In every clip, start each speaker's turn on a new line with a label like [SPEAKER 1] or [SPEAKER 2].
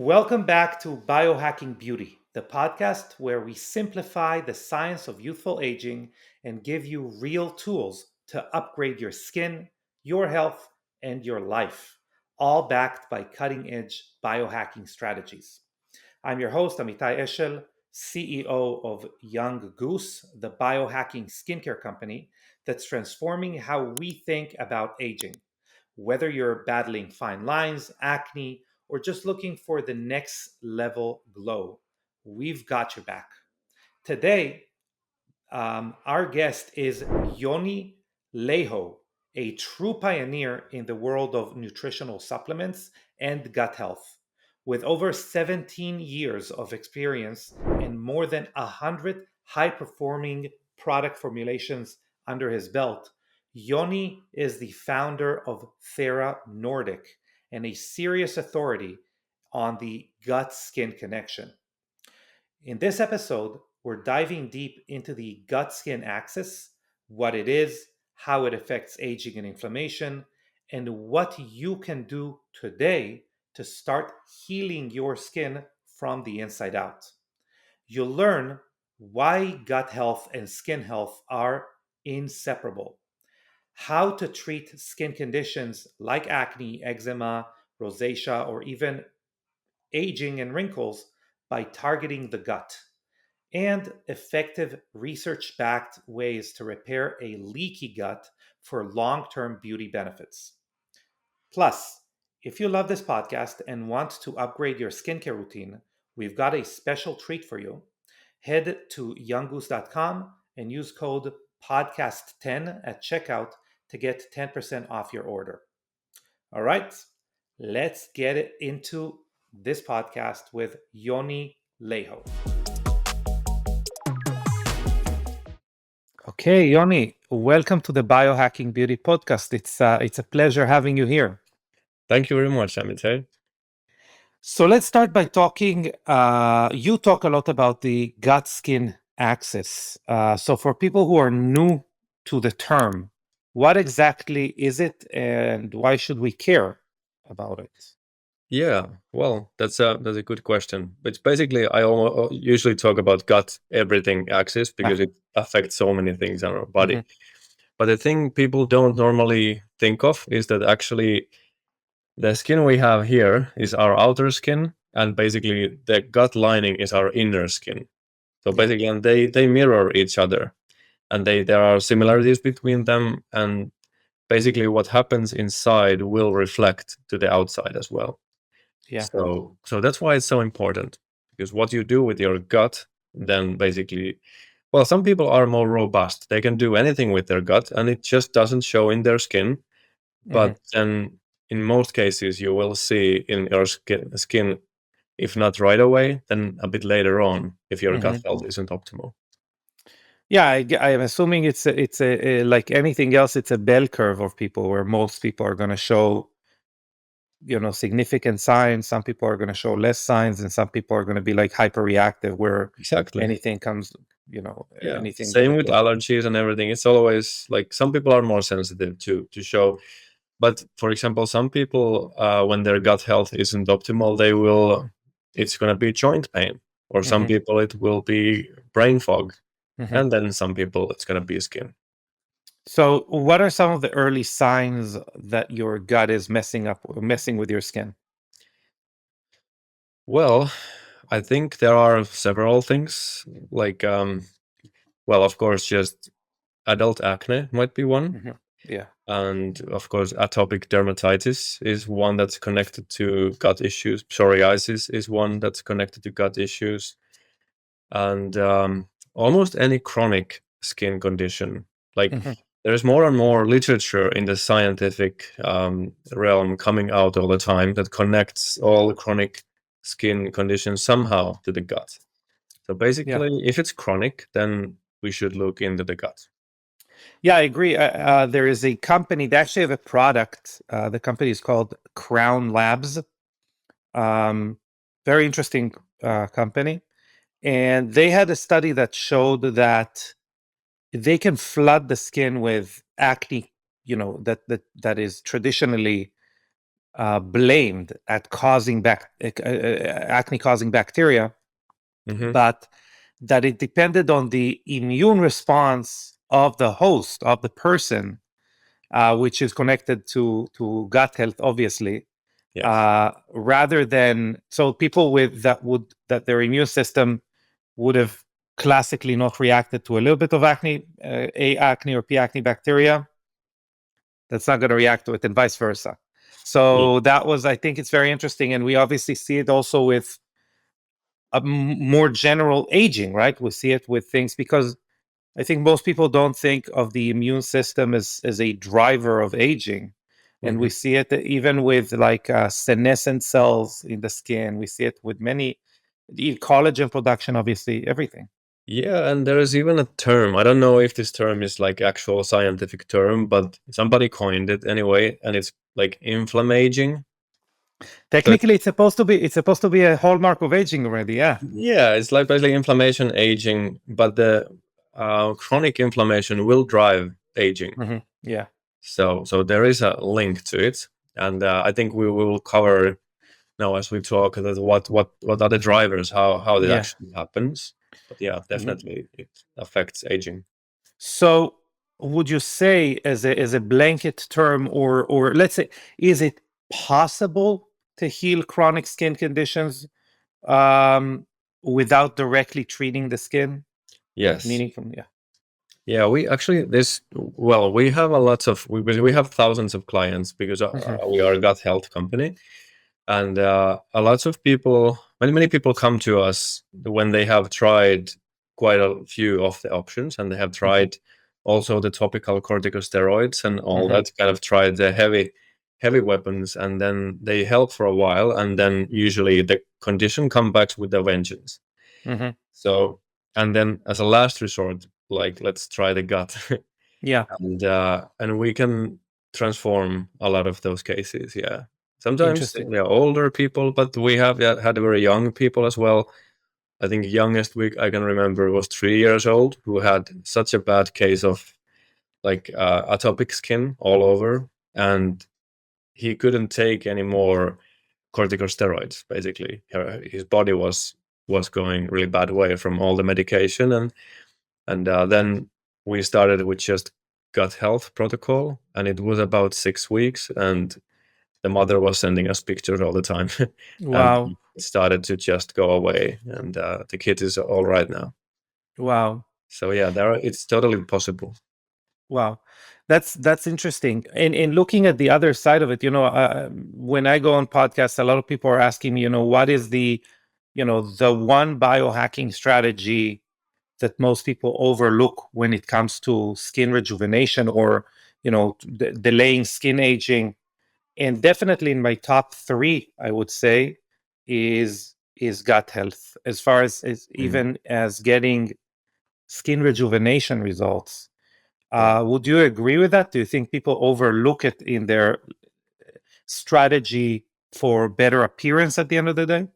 [SPEAKER 1] Welcome back to Biohacking Beauty, the podcast where we simplify the science of youthful aging and give you real tools to upgrade your skin, your health, and your life, all backed by cutting edge biohacking strategies. I'm your host, Amitai Eshel, CEO of Young Goose, the biohacking skincare company that's transforming how we think about aging. Whether you're battling fine lines, acne, or just looking for the next level glow, we've got your back. Today, our guest is Joni Laiho, a true pioneer in the world of nutritional supplements and gut health. With over 17 years of experience and more than 100 high performing product formulations under his belt, Yoni is the founder of Thera Nordic and a serious authority on the gut skin connection. In this episode, we're diving deep into the gut skin axis, what it is, how it affects aging and inflammation, and what you can do today to start healing your skin from the inside out. You'll learn why gut health and skin health are inseparable, how to treat skin conditions like acne, eczema, rosacea, or even aging and wrinkles by targeting the gut, and effective research backed ways to repair a leaky gut for long term beauty benefits. Plus, if you love this podcast and want to upgrade your skincare routine, we've got a special treat for you. Head to younggoose.com and use code podcast10 at checkout to get 10% off your order. All right, let's get it into this podcast with Joni Laiho. Okay, Yoni, welcome to the Biohacking Beauty podcast. It's a pleasure having you here.
[SPEAKER 2] Thank you very much, Amitai.
[SPEAKER 1] So let's start by talking. You talk a lot about the gut skin axis. So for people who are new to the term, what exactly is it, and why should we care about it?
[SPEAKER 2] Yeah, well, that's a good question. But basically, I usually talk about gut everything axis because it affects so many things in our body. But the thing people don't normally think of is that actually the skin we have here is our outer skin, and basically the gut lining is our inner skin. So basically, and they mirror each other, and there are similarities between them, and basically what happens inside will reflect to the outside as well.
[SPEAKER 1] Yeah.
[SPEAKER 2] So that's why it's so important, because what you do with your gut, then basically, well, some people are more robust. They can do anything with their gut, and it just doesn't show in their skin. But then, in most cases, you will see in your skin, if not right away, then a bit later on, if your gut health isn't optimal.
[SPEAKER 1] Yeah, I am assuming it's a like anything else, it's a bell curve of people where most people are going to show significant signs. Some people are going to show less signs, and some people are going to be like hyper reactive where
[SPEAKER 2] Exactly
[SPEAKER 1] anything comes, anything.
[SPEAKER 2] Same with allergies and everything. It's always like some people are more sensitive to show. But for example, some people, when their gut health isn't optimal, it's going to be joint pain, or some people it will be brain fog, and then some people it's going to be skin.
[SPEAKER 1] So what are some of the early signs that your gut is messing with your skin?
[SPEAKER 2] Well, I think there are several things, like, well, of course, just adult acne might be one.
[SPEAKER 1] Yeah.
[SPEAKER 2] And of course, atopic dermatitis is one that's connected to gut issues. Psoriasis is one that's connected to gut issues. And almost any chronic skin condition. Like, there's more and more literature in the scientific realm coming out all the time that connects all chronic skin conditions somehow to the gut. So basically, if it's chronic, then we should look into the gut.
[SPEAKER 1] Yeah, I agree. There is a company, they actually have a product. The company is called Crown Labs. Very interesting company. And they had a study that showed that they can flood the skin with acne, that is traditionally blamed at causing acne causing bacteria, but that it depended on the immune response of the host, of the person, which is connected to gut health, obviously.
[SPEAKER 2] Yes.
[SPEAKER 1] Rather than, so people with that their immune system would have classically not reacted to a little bit of acne, A acne or P acne bacteria, that's not going to react to it, and vice versa. So that was, I think it's very interesting. And we obviously see it also with a more general aging, right? We see it with things because I think most people don't think of the immune system as a driver of aging. And we see it even with like senescent cells in the skin. We see it with many, the collagen production, obviously, everything.
[SPEAKER 2] Yeah, and there is even a term. I don't know if this term is like actual scientific term, but somebody coined it anyway, and it's like inflammaging.
[SPEAKER 1] Technically, it's supposed to be a hallmark of aging already. Yeah.
[SPEAKER 2] Yeah, it's like basically inflammation, aging, but the chronic inflammation will drive aging.
[SPEAKER 1] Yeah.
[SPEAKER 2] So there is a link to it, and I think we will cover now as we talk that what are the drivers, how that
[SPEAKER 1] Yeah.
[SPEAKER 2] actually happens. But yeah, definitely it affects aging.
[SPEAKER 1] So, would you say, as a blanket term, or let's say, is it possible to heal chronic skin conditions um, without directly treating the skin?
[SPEAKER 2] Yes.
[SPEAKER 1] Meaning from, yeah.
[SPEAKER 2] Yeah, we actually we have a lot of we have thousands of clients because we are a gut health company, and a lot of people, many people come to us when they have tried quite a few of the options, and they have tried also the topical corticosteroids and all that, kind of tried the heavy weapons, and then they help for a while, and then usually the condition comes back with a vengeance. So, and then as a last resort, like let's try the gut.
[SPEAKER 1] Yeah.
[SPEAKER 2] And we can transform a lot of those cases. Yeah, sometimes
[SPEAKER 1] Interesting.
[SPEAKER 2] they're older people, but we have had very young people as well. I think youngest I can remember was 3 years old, who had such a bad case of like atopic skin all over, and he couldn't take any more corticosteroids. Basically, his body was going really bad way from all the medication, and then we started with just gut health protocol, and it was about 6 weeks, and the mother was sending us pictures all the time. And
[SPEAKER 1] Wow.
[SPEAKER 2] it started to just go away, and the kid is all right now.
[SPEAKER 1] Wow.
[SPEAKER 2] So yeah, it's totally possible.
[SPEAKER 1] Wow, that's interesting. And looking at the other side of it, when I go on podcasts, a lot of people are asking me, what is the one biohacking strategy that most people overlook when it comes to skin rejuvenation or delaying skin aging. And definitely in my top three, I would say, is gut health, as far as even as getting skin rejuvenation results.
[SPEAKER 2] Yeah.
[SPEAKER 1] Would you agree with that? Do you think people overlook it in their strategy for better appearance at the end of the day?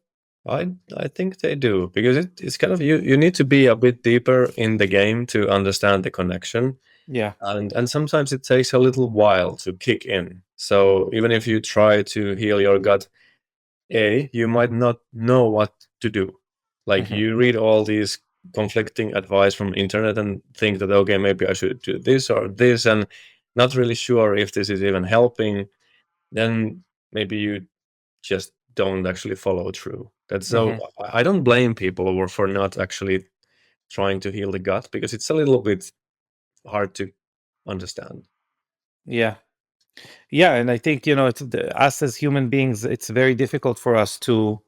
[SPEAKER 2] I think they do, because it's kind of you need to be a bit deeper in the game to understand the connection.
[SPEAKER 1] Yeah.
[SPEAKER 2] And sometimes it takes a little while to kick in. So even if you try to heal your gut, you might not know what to do. Like you read all these conflicting advice from internet and think that, okay, maybe I should do this or this, and not really sure if this is even helping. Then maybe you just don't actually follow through. That's so I don't blame people for not actually trying to heal the gut, because it's a little bit hard to understand.
[SPEAKER 1] Yeah. Yeah. And I think, it's us as human beings, it's very difficult for us to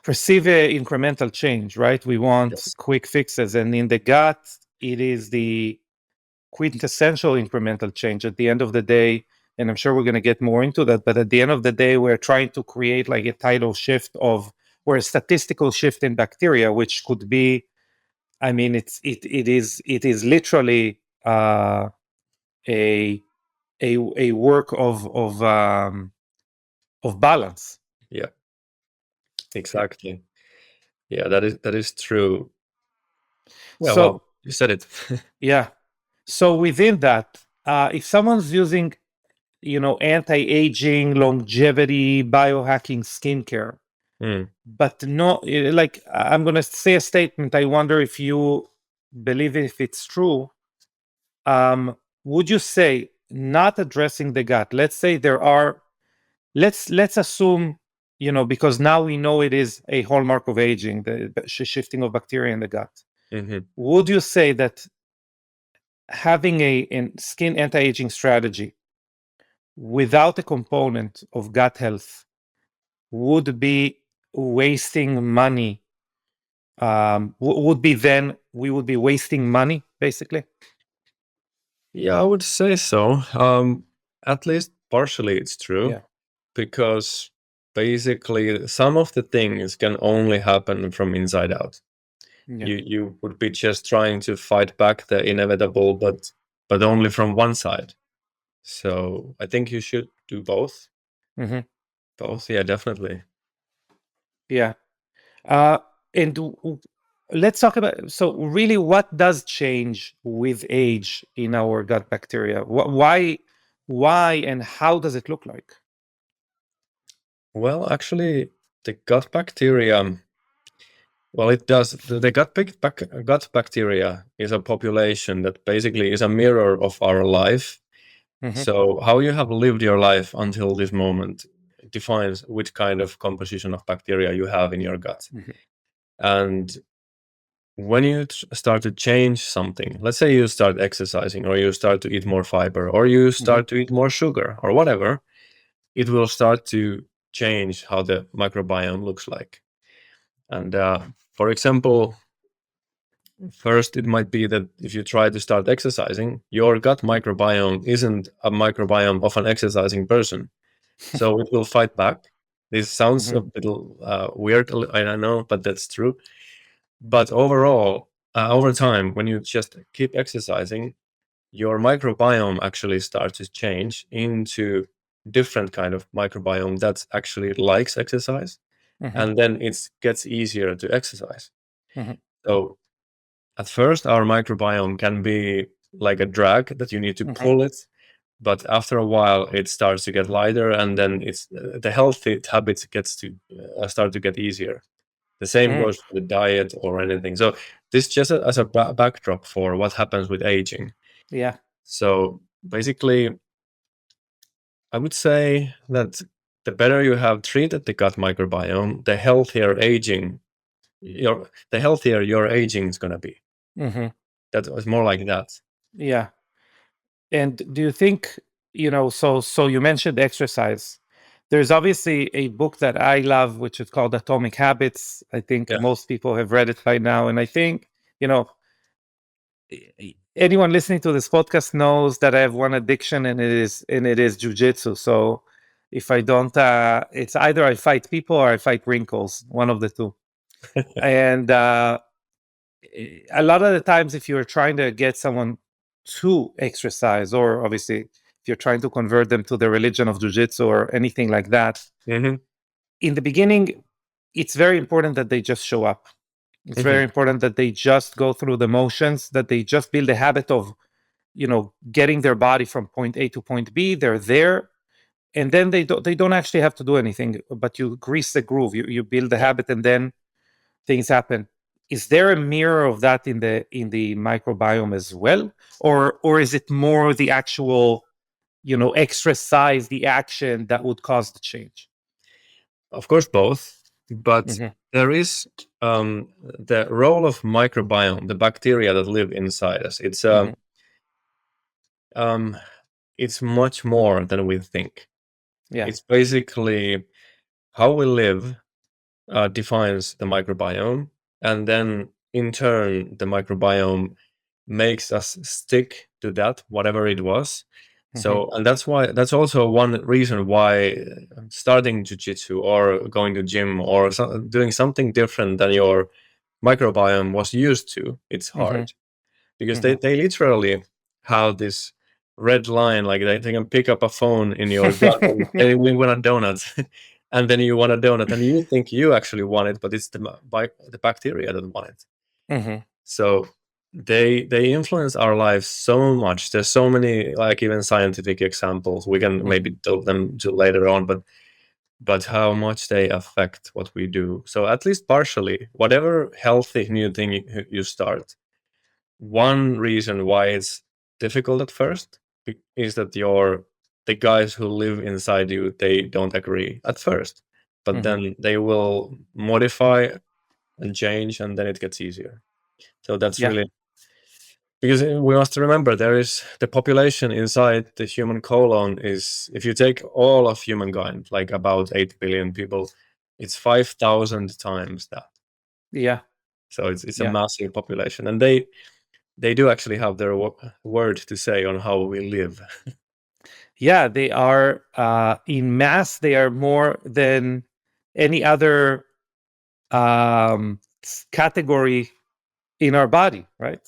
[SPEAKER 1] perceive a incremental change, right? We want
[SPEAKER 2] Yes.
[SPEAKER 1] quick fixes. And in the gut, it is the quintessential incremental change at the end of the day. And I'm sure we're going to get more into that. But at the end of the day, we're trying to create like a tidal shift or a statistical shift in bacteria, which could be, I mean, it is literally a a work of balance.
[SPEAKER 2] Yeah,
[SPEAKER 1] Yeah.
[SPEAKER 2] exactly. Yeah, that is true. Yeah,
[SPEAKER 1] So
[SPEAKER 2] well, you said it.
[SPEAKER 1] yeah. So within that, if someone's using anti-aging, longevity, biohacking skincare.
[SPEAKER 2] Mm.
[SPEAKER 1] But no, like I'm going to say a statement. I wonder if you believe if it's true. Would you say not addressing the gut? Let's say there are. Let's assume, because now we know it is a hallmark of aging, the shifting of bacteria in the gut.
[SPEAKER 2] Hmm.
[SPEAKER 1] Would you say that having a skin anti-aging strategy without a component of gut health would be wasting money? Would be then we would be wasting money, basically?
[SPEAKER 2] Yeah, I would say so. At least partially it's true,
[SPEAKER 1] Yeah.
[SPEAKER 2] because basically some of the things can only happen from inside out.
[SPEAKER 1] Yeah.
[SPEAKER 2] You would be just trying to fight back the inevitable, but only from one side. So I think you should do both.
[SPEAKER 1] Hmm.
[SPEAKER 2] Both, yeah, definitely.
[SPEAKER 1] Yeah. Uh, and let's talk about, so really, what does change with age in our gut bacteria? Why, and how does it look like?
[SPEAKER 2] Well, actually, the gut bacteria, well, it does. The gut bacteria is a population that basically is a mirror of our life.
[SPEAKER 1] Hmm.
[SPEAKER 2] So how you have lived your life until this moment defines which kind of composition of bacteria you have in your gut.
[SPEAKER 1] Hmm.
[SPEAKER 2] And when you start to change something, let's say you start exercising, or you start to eat more fiber, or you
[SPEAKER 1] Hmm.
[SPEAKER 2] start to eat more sugar, or whatever, it will start to change how the microbiome looks like. And for example, first, it might be that if you try to start exercising, your gut microbiome isn't a microbiome of an exercising person. So it will fight back. This sounds
[SPEAKER 1] Hmm.
[SPEAKER 2] a bit weird, I don't know, but that's true. But overall, over time, when you just keep exercising, your microbiome actually starts to change into different kind of microbiome that actually likes exercise,
[SPEAKER 1] Hmm.
[SPEAKER 2] and then it gets easier to exercise.
[SPEAKER 1] Hmm.
[SPEAKER 2] So at first, our microbiome can be like a drag that you need to
[SPEAKER 1] Hmm.
[SPEAKER 2] pull it, but after a while, it starts to get lighter, and then it's the healthy habits gets to start to get easier. The same
[SPEAKER 1] Hmm.
[SPEAKER 2] goes for the diet or anything. So this just as a backdrop for what happens with aging.
[SPEAKER 1] Yeah.
[SPEAKER 2] So basically, I would say that the better you have treated the gut microbiome, the healthier your aging is gonna be.
[SPEAKER 1] Hmm.
[SPEAKER 2] That was more like that.
[SPEAKER 1] Yeah. And do you think, so you mentioned exercise. There's obviously a book that I love, which is called Atomic Habits. I think
[SPEAKER 2] Yeah.
[SPEAKER 1] most people have read it by now. And I think, you know, anyone listening to this podcast knows that I have one addiction, and it is jujitsu. So if I don't, it's either I fight people or I fight wrinkles, one of the two. And a lot of the times, if you're trying to get someone to exercise, or obviously if you're trying to convert them to the religion of jujitsu or anything like that,
[SPEAKER 2] Hmm.
[SPEAKER 1] in the beginning, it's very important that they just show up. It's
[SPEAKER 2] Hmm.
[SPEAKER 1] very important that they just go through the motions, that they just build a habit of, getting their body from point A to point B. They're there, and then they don't actually have to do anything, but you grease the groove. You build the
[SPEAKER 2] Yeah.
[SPEAKER 1] habit, and then things happen. Is there a mirror of that in the microbiome as well, or is it more the actual, exercise, the action that would cause the change?
[SPEAKER 2] Of course, both, but
[SPEAKER 1] Hmm.
[SPEAKER 2] there is the role of microbiome, the bacteria that live inside us.
[SPEAKER 1] Hmm.
[SPEAKER 2] Um, it's much more than we think.
[SPEAKER 1] Yeah.
[SPEAKER 2] It's basically how we live defines the microbiome, and then in turn, the microbiome makes us stick to that, whatever it was.
[SPEAKER 1] Hmm.
[SPEAKER 2] So, and that's also one reason why starting jujitsu or going to gym or doing something different than your microbiome was used to, it's
[SPEAKER 1] Hmm.
[SPEAKER 2] hard, because
[SPEAKER 1] Hmm.
[SPEAKER 2] they literally have this red line, like they can pick up a phone in your gut and say, we want a donut. And then you want a donut and you think you actually want it, but it's the bacteria that want it.
[SPEAKER 1] Hmm.
[SPEAKER 2] So they influence our lives so much. There's so many, like, even scientific examples. We can maybe tell them to later on, but how much they affect what we do. So at least partially, whatever healthy new thing you start, one reason why it's difficult at first is that the guys who live inside you, they don't agree at first, but then they will modify and change, and then it gets easier. So that's
[SPEAKER 1] Yeah.
[SPEAKER 2] really, because we must remember there is the population inside the human colon is, if you take all of humankind, like about 8 billion people, it's 5,000 times that.
[SPEAKER 1] Yeah.
[SPEAKER 2] So it's a
[SPEAKER 1] Yeah.
[SPEAKER 2] massive population, and they do actually have their word to say on how we live.
[SPEAKER 1] Yeah, they are in mass. They are more than any other category in our body, right?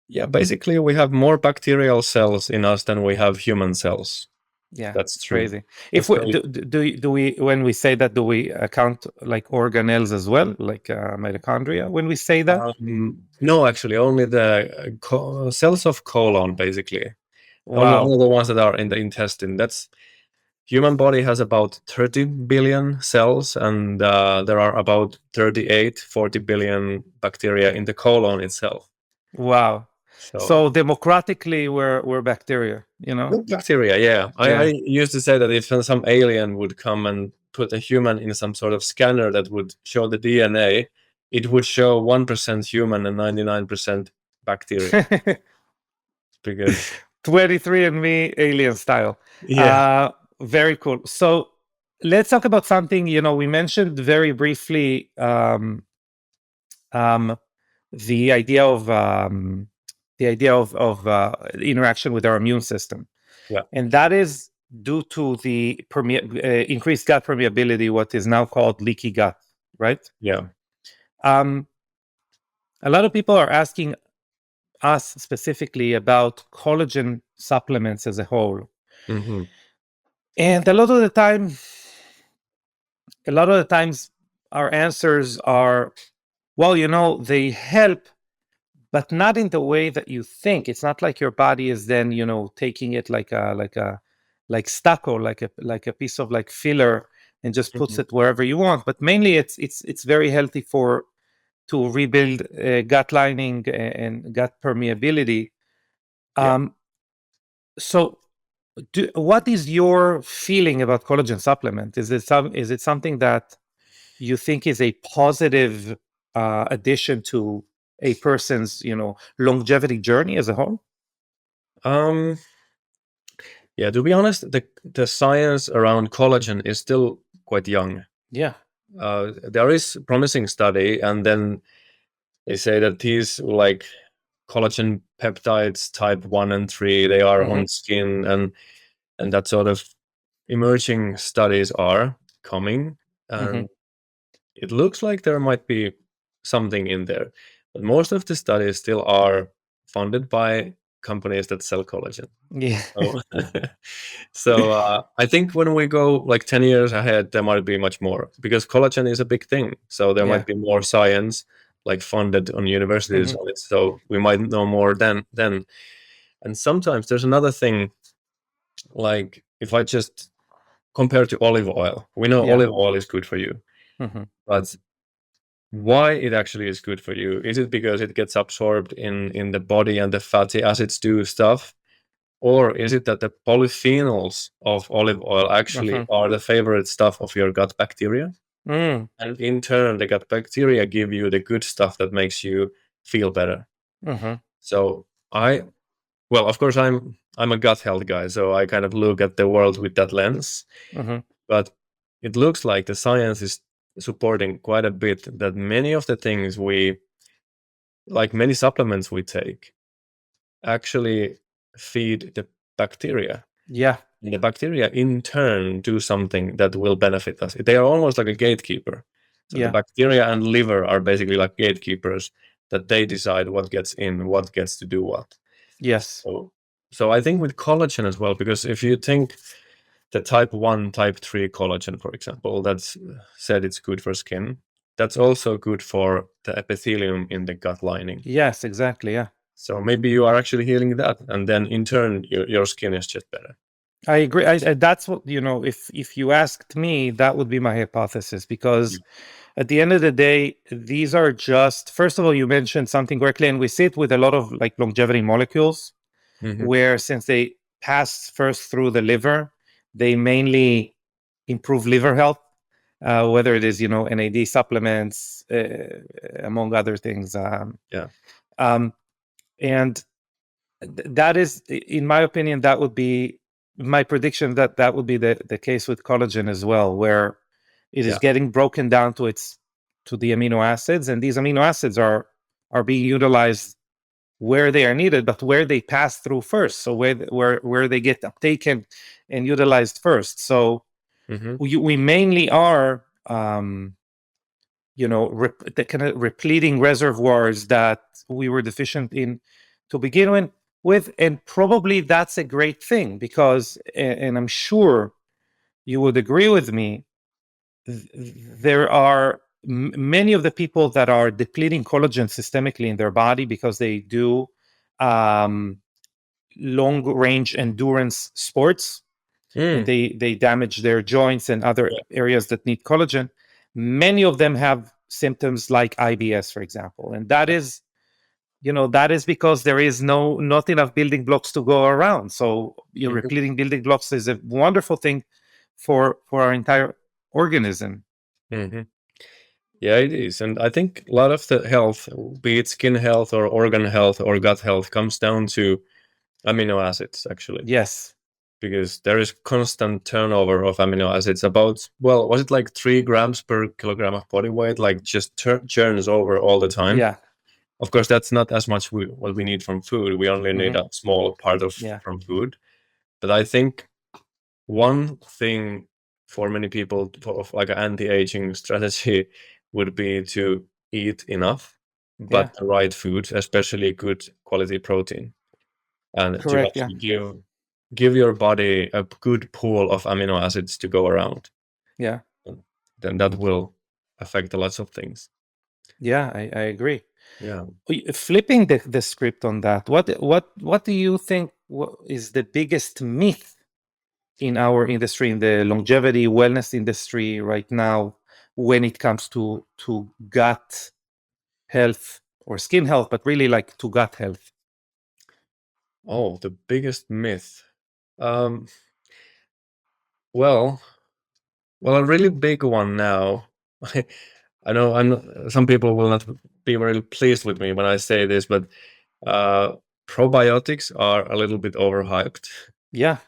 [SPEAKER 2] Yeah, basically we have more bacterial cells in us than we have human cells.
[SPEAKER 1] Yeah,
[SPEAKER 2] That's
[SPEAKER 1] it's
[SPEAKER 2] true.
[SPEAKER 1] crazy. If
[SPEAKER 2] That's
[SPEAKER 1] we
[SPEAKER 2] crazy.
[SPEAKER 1] do we, when we say that, do we count like organelles as well, like mitochondria when we say that?
[SPEAKER 2] No, actually, only the cells of colon, basically.
[SPEAKER 1] Wow.
[SPEAKER 2] Only the ones that are in the intestine. That's human body has about 30 billion cells, and there are about 38, 40 billion bacteria in the colon itself.
[SPEAKER 1] Wow.
[SPEAKER 2] So
[SPEAKER 1] So democratically, we're bacteria, you know?
[SPEAKER 2] good bacteria, yeah. I
[SPEAKER 1] Yeah.
[SPEAKER 2] used to say that if some alien would come and put a human in some sort of scanner that would show the DNA, it would show 1% human and 99% bacteria. Because
[SPEAKER 1] 23 and me alien style.
[SPEAKER 2] yeah,
[SPEAKER 1] Uh, Very cool. So let's talk about something, we mentioned very briefly um, the idea of interaction with our immune system,
[SPEAKER 2] yeah,
[SPEAKER 1] and that is due to the increased gut permeability, what is now called leaky gut, right?
[SPEAKER 2] yeah.
[SPEAKER 1] Um, a lot of people are asking us specifically about collagen supplements as a whole,
[SPEAKER 2] Hmm.
[SPEAKER 1] and a lot of the times our answers are, well, they help, but not in the way that you think. It's not like your body is then, taking it like stucco, like a piece of like filler, and just puts
[SPEAKER 2] Hmm.
[SPEAKER 1] it wherever you want. But mainly, it's very healthy to rebuild gut lining and gut permeability.
[SPEAKER 2] Yeah.
[SPEAKER 1] Um, so, what is your feeling about collagen supplement? Is it something that you think is a positive addition to a person's longevity journey as a whole?
[SPEAKER 2] Um. Yeah. To be honest, the science around collagen is still quite young.
[SPEAKER 1] Yeah.
[SPEAKER 2] There is promising study, and then they say that these, like, collagen peptides type 1 and 3, they are
[SPEAKER 1] Hmm.
[SPEAKER 2] on skin, and that sort of emerging studies are coming,
[SPEAKER 1] Hmm.
[SPEAKER 2] and it looks like there might be something in there, but most of the studies still are funded by companies that sell collagen.
[SPEAKER 1] Yeah.
[SPEAKER 2] So, I think when we go like 10 years ahead, there might be much more, because collagen is a big thing. So there
[SPEAKER 1] Yeah.
[SPEAKER 2] might be more science, like, funded on universities
[SPEAKER 1] Hmm.
[SPEAKER 2] on it. So we might know more then. And sometimes there's another thing, like, if I just compare to olive oil, we know
[SPEAKER 1] Yeah.
[SPEAKER 2] olive oil is good for you,
[SPEAKER 1] Hmm.
[SPEAKER 2] but why it actually is good for you? Is it because it gets absorbed in the body and the fatty acids do stuff? Or is it that the polyphenols of olive oil actually
[SPEAKER 1] Hmm.
[SPEAKER 2] are the favorite stuff of your gut bacteria?
[SPEAKER 1] Mm.
[SPEAKER 2] And in turn, the gut bacteria give you the good stuff that makes you feel better.
[SPEAKER 1] Hmm.
[SPEAKER 2] So well, of course, I'm a gut health guy, so I kind of look at the world with that lens.
[SPEAKER 1] Hmm.
[SPEAKER 2] But it looks like the science is supporting quite a bit that many of the things like many supplements we take, actually feed the bacteria.
[SPEAKER 1] Yeah.
[SPEAKER 2] And the bacteria in turn do something that will benefit us. They are almost like a gatekeeper. So the
[SPEAKER 1] Yeah.
[SPEAKER 2] bacteria and liver are basically like gatekeepers, that they decide what gets in, what gets to do what.
[SPEAKER 1] Yes.
[SPEAKER 2] So I think with collagen as well, because if you think the type 1, type 3 collagen, for example, that's said it's good for skin. that's also good for the epithelium in the gut lining.
[SPEAKER 1] Yes, exactly. Yeah.
[SPEAKER 2] So maybe you are actually healing that, and then in turn, your skin is just better.
[SPEAKER 1] I agree. That's what, if you asked me, that would be my hypothesis, because at the end of the day, these are just, first of all, you mentioned something correctly, and we see it with a lot of like longevity molecules,
[SPEAKER 2] Mm-hmm.
[SPEAKER 1] where since they pass first through the liver, they mainly improve liver health, whether it is, NAD supplements, among other things. And that is, in my opinion, that would be my prediction, that would be the case with collagen as well, where it is getting broken down to the amino acids, and these amino acids are being utilized where they are needed, but where they pass through first. So where they get uptaken and utilized first. So we mainly are the kind of repleting reservoirs that we were deficient in to begin with. And probably that's a great thing, because, and I'm sure you would agree with me, there are many of the people that are depleting collagen systemically in their body because they do long range endurance sports, and they damage their joints and other areas that need collagen. Many of them have symptoms like IBS, for example, and that is because there is not enough building blocks to go around. So repleting building blocks is a wonderful thing for our entire organism.
[SPEAKER 2] Yeah, it is. And I think a lot of the health, be it skin health or organ health or gut health, comes down to amino acids, actually.
[SPEAKER 1] Yes.
[SPEAKER 2] Because there is constant turnover of amino acids. About, was it like 3 grams per kilogram of body weight? Like just churns over all the time.
[SPEAKER 1] Yeah.
[SPEAKER 2] Of course, that's not as much what we need from food. We only need a small part from food. But I think one thing for many people of like an anti-aging strategy would be to eat enough, but the right food, especially good quality protein, and to actually give your body a good pool of amino acids to go around.
[SPEAKER 1] Yeah.
[SPEAKER 2] Then that will affect lots of things.
[SPEAKER 1] Yeah, I agree.
[SPEAKER 2] Yeah.
[SPEAKER 1] Flipping the script on that, what do you think is the biggest myth in our industry, in the longevity wellness industry right now, when it comes to gut health or skin health, but really like to gut health?
[SPEAKER 2] Oh, the biggest myth. Well, a really big one now. I know some people will not be very pleased with me when I say this, but probiotics are a little bit overhyped.
[SPEAKER 1] Yeah.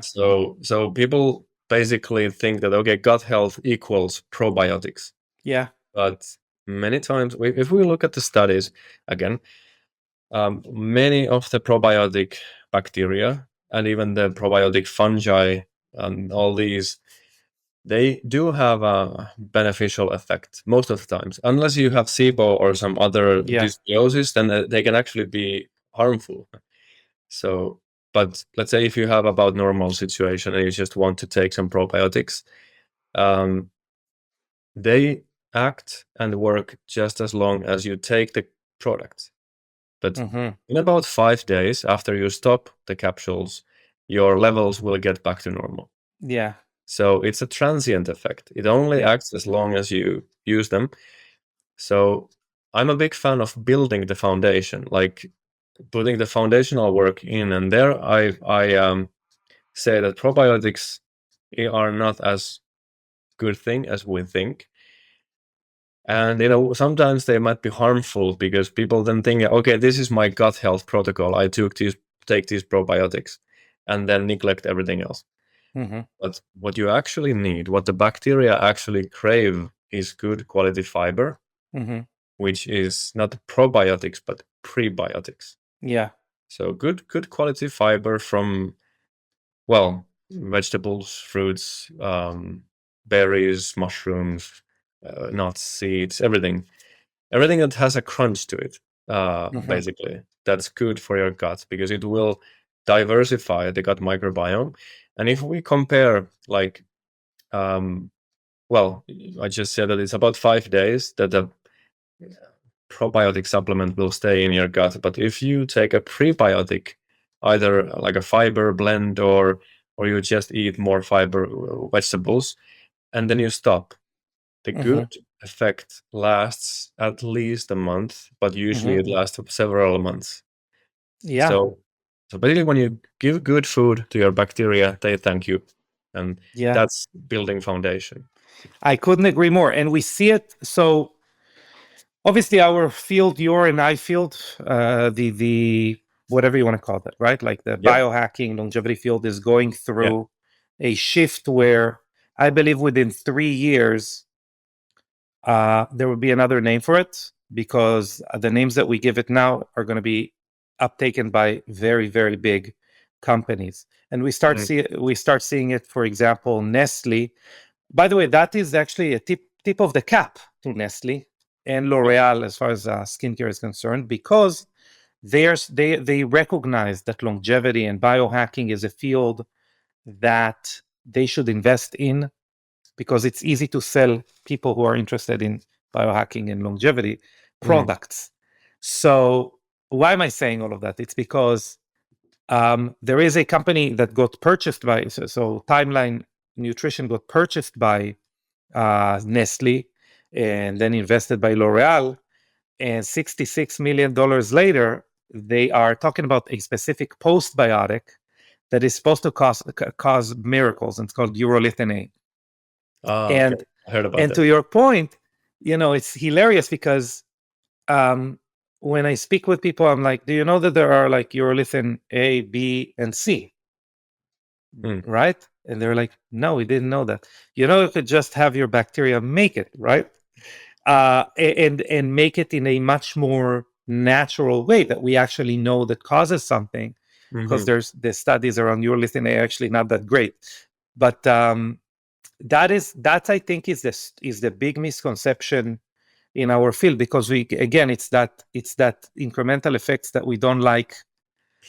[SPEAKER 2] So people basically think that, okay, gut health equals probiotics.
[SPEAKER 1] Yeah.
[SPEAKER 2] But many times, if we look at the studies again, many of the probiotic bacteria and even the probiotic fungi and all these, they do have a beneficial effect most of the times. Unless you have SIBO or some other dysbiosis, then they can actually be harmful. So, but let's say if you have about normal situation and you just want to take some probiotics, they act and work just as long as you take the product. But in about 5 days after you stop the capsules, your levels will get back to normal.
[SPEAKER 1] Yeah.
[SPEAKER 2] So it's a transient effect. It only acts as long as you use them. So I'm a big fan of building the foundation, like putting the foundational work in. And there I say that probiotics are not as good thing as we think. And sometimes they might be harmful because people then think, okay, this is my gut health protocol. I take these probiotics and then neglect everything else. But what you actually need, what the bacteria actually crave, is good quality fiber, which is not probiotics but prebiotics.
[SPEAKER 1] Yeah.
[SPEAKER 2] So good quality fiber from vegetables, fruits, berries, mushrooms, nuts, seeds, everything that has a crunch to it, basically. That's good for your gut because it will diversify the gut microbiome. And if we compare like well, I just said that it's about 5 days that the probiotic supplement will stay in your gut. But if you take a prebiotic, either like a fiber blend or you just eat more fiber vegetables, and then you stop, the
[SPEAKER 1] Hmm.
[SPEAKER 2] good effect lasts at least a month, but usually
[SPEAKER 1] Hmm.
[SPEAKER 2] it lasts several months.
[SPEAKER 1] Yeah,
[SPEAKER 2] So, so basically, when you give good food to your bacteria, they thank you, and
[SPEAKER 1] yeah.
[SPEAKER 2] that's building foundation.
[SPEAKER 1] I couldn't agree more. And we see it. So obviously, our field, your and I field, the whatever you want to call it, right? Like the
[SPEAKER 2] Yep.
[SPEAKER 1] biohacking longevity field is going
[SPEAKER 2] Yeah.
[SPEAKER 1] through a shift where I believe within 3 years there will be another name for it, because the names that we give it now are going to be uptaken by very, very big companies. And
[SPEAKER 2] Mm.
[SPEAKER 1] we start seeing it, for example, Nestle. By the way, that is actually a tip of the cap to Nestle and L'Oreal as far as skincare is concerned, because they recognize that longevity and biohacking is a field that they should invest in, because it's easy to sell people who are interested in biohacking and longevity
[SPEAKER 2] Mm.
[SPEAKER 1] products. So why am I saying all of that? It's because there is a company that got purchased by, so Timeline Nutrition got purchased by Nestle and then invested by L'Oreal. And $66 million later, they are talking about a specific postbiotic that is supposed to cause miracles, and it's called urolithin.
[SPEAKER 2] Ah, okay.
[SPEAKER 1] And
[SPEAKER 2] I heard about
[SPEAKER 1] and to
[SPEAKER 2] that.
[SPEAKER 1] your point, it's hilarious because um, when I speak with people, I'm like, do you know that there are like urolithin A, B, and C,
[SPEAKER 2] Mm.
[SPEAKER 1] right? And they're like, no, we didn't know that. You could just have your bacteria make it, right? And make it in a much more natural way that we actually know that causes something, because
[SPEAKER 2] Hmm.
[SPEAKER 1] there's the studies around urolithin A actually not that great, but that I think is the big misconception in our field, because we again it's that incremental effects that we don't like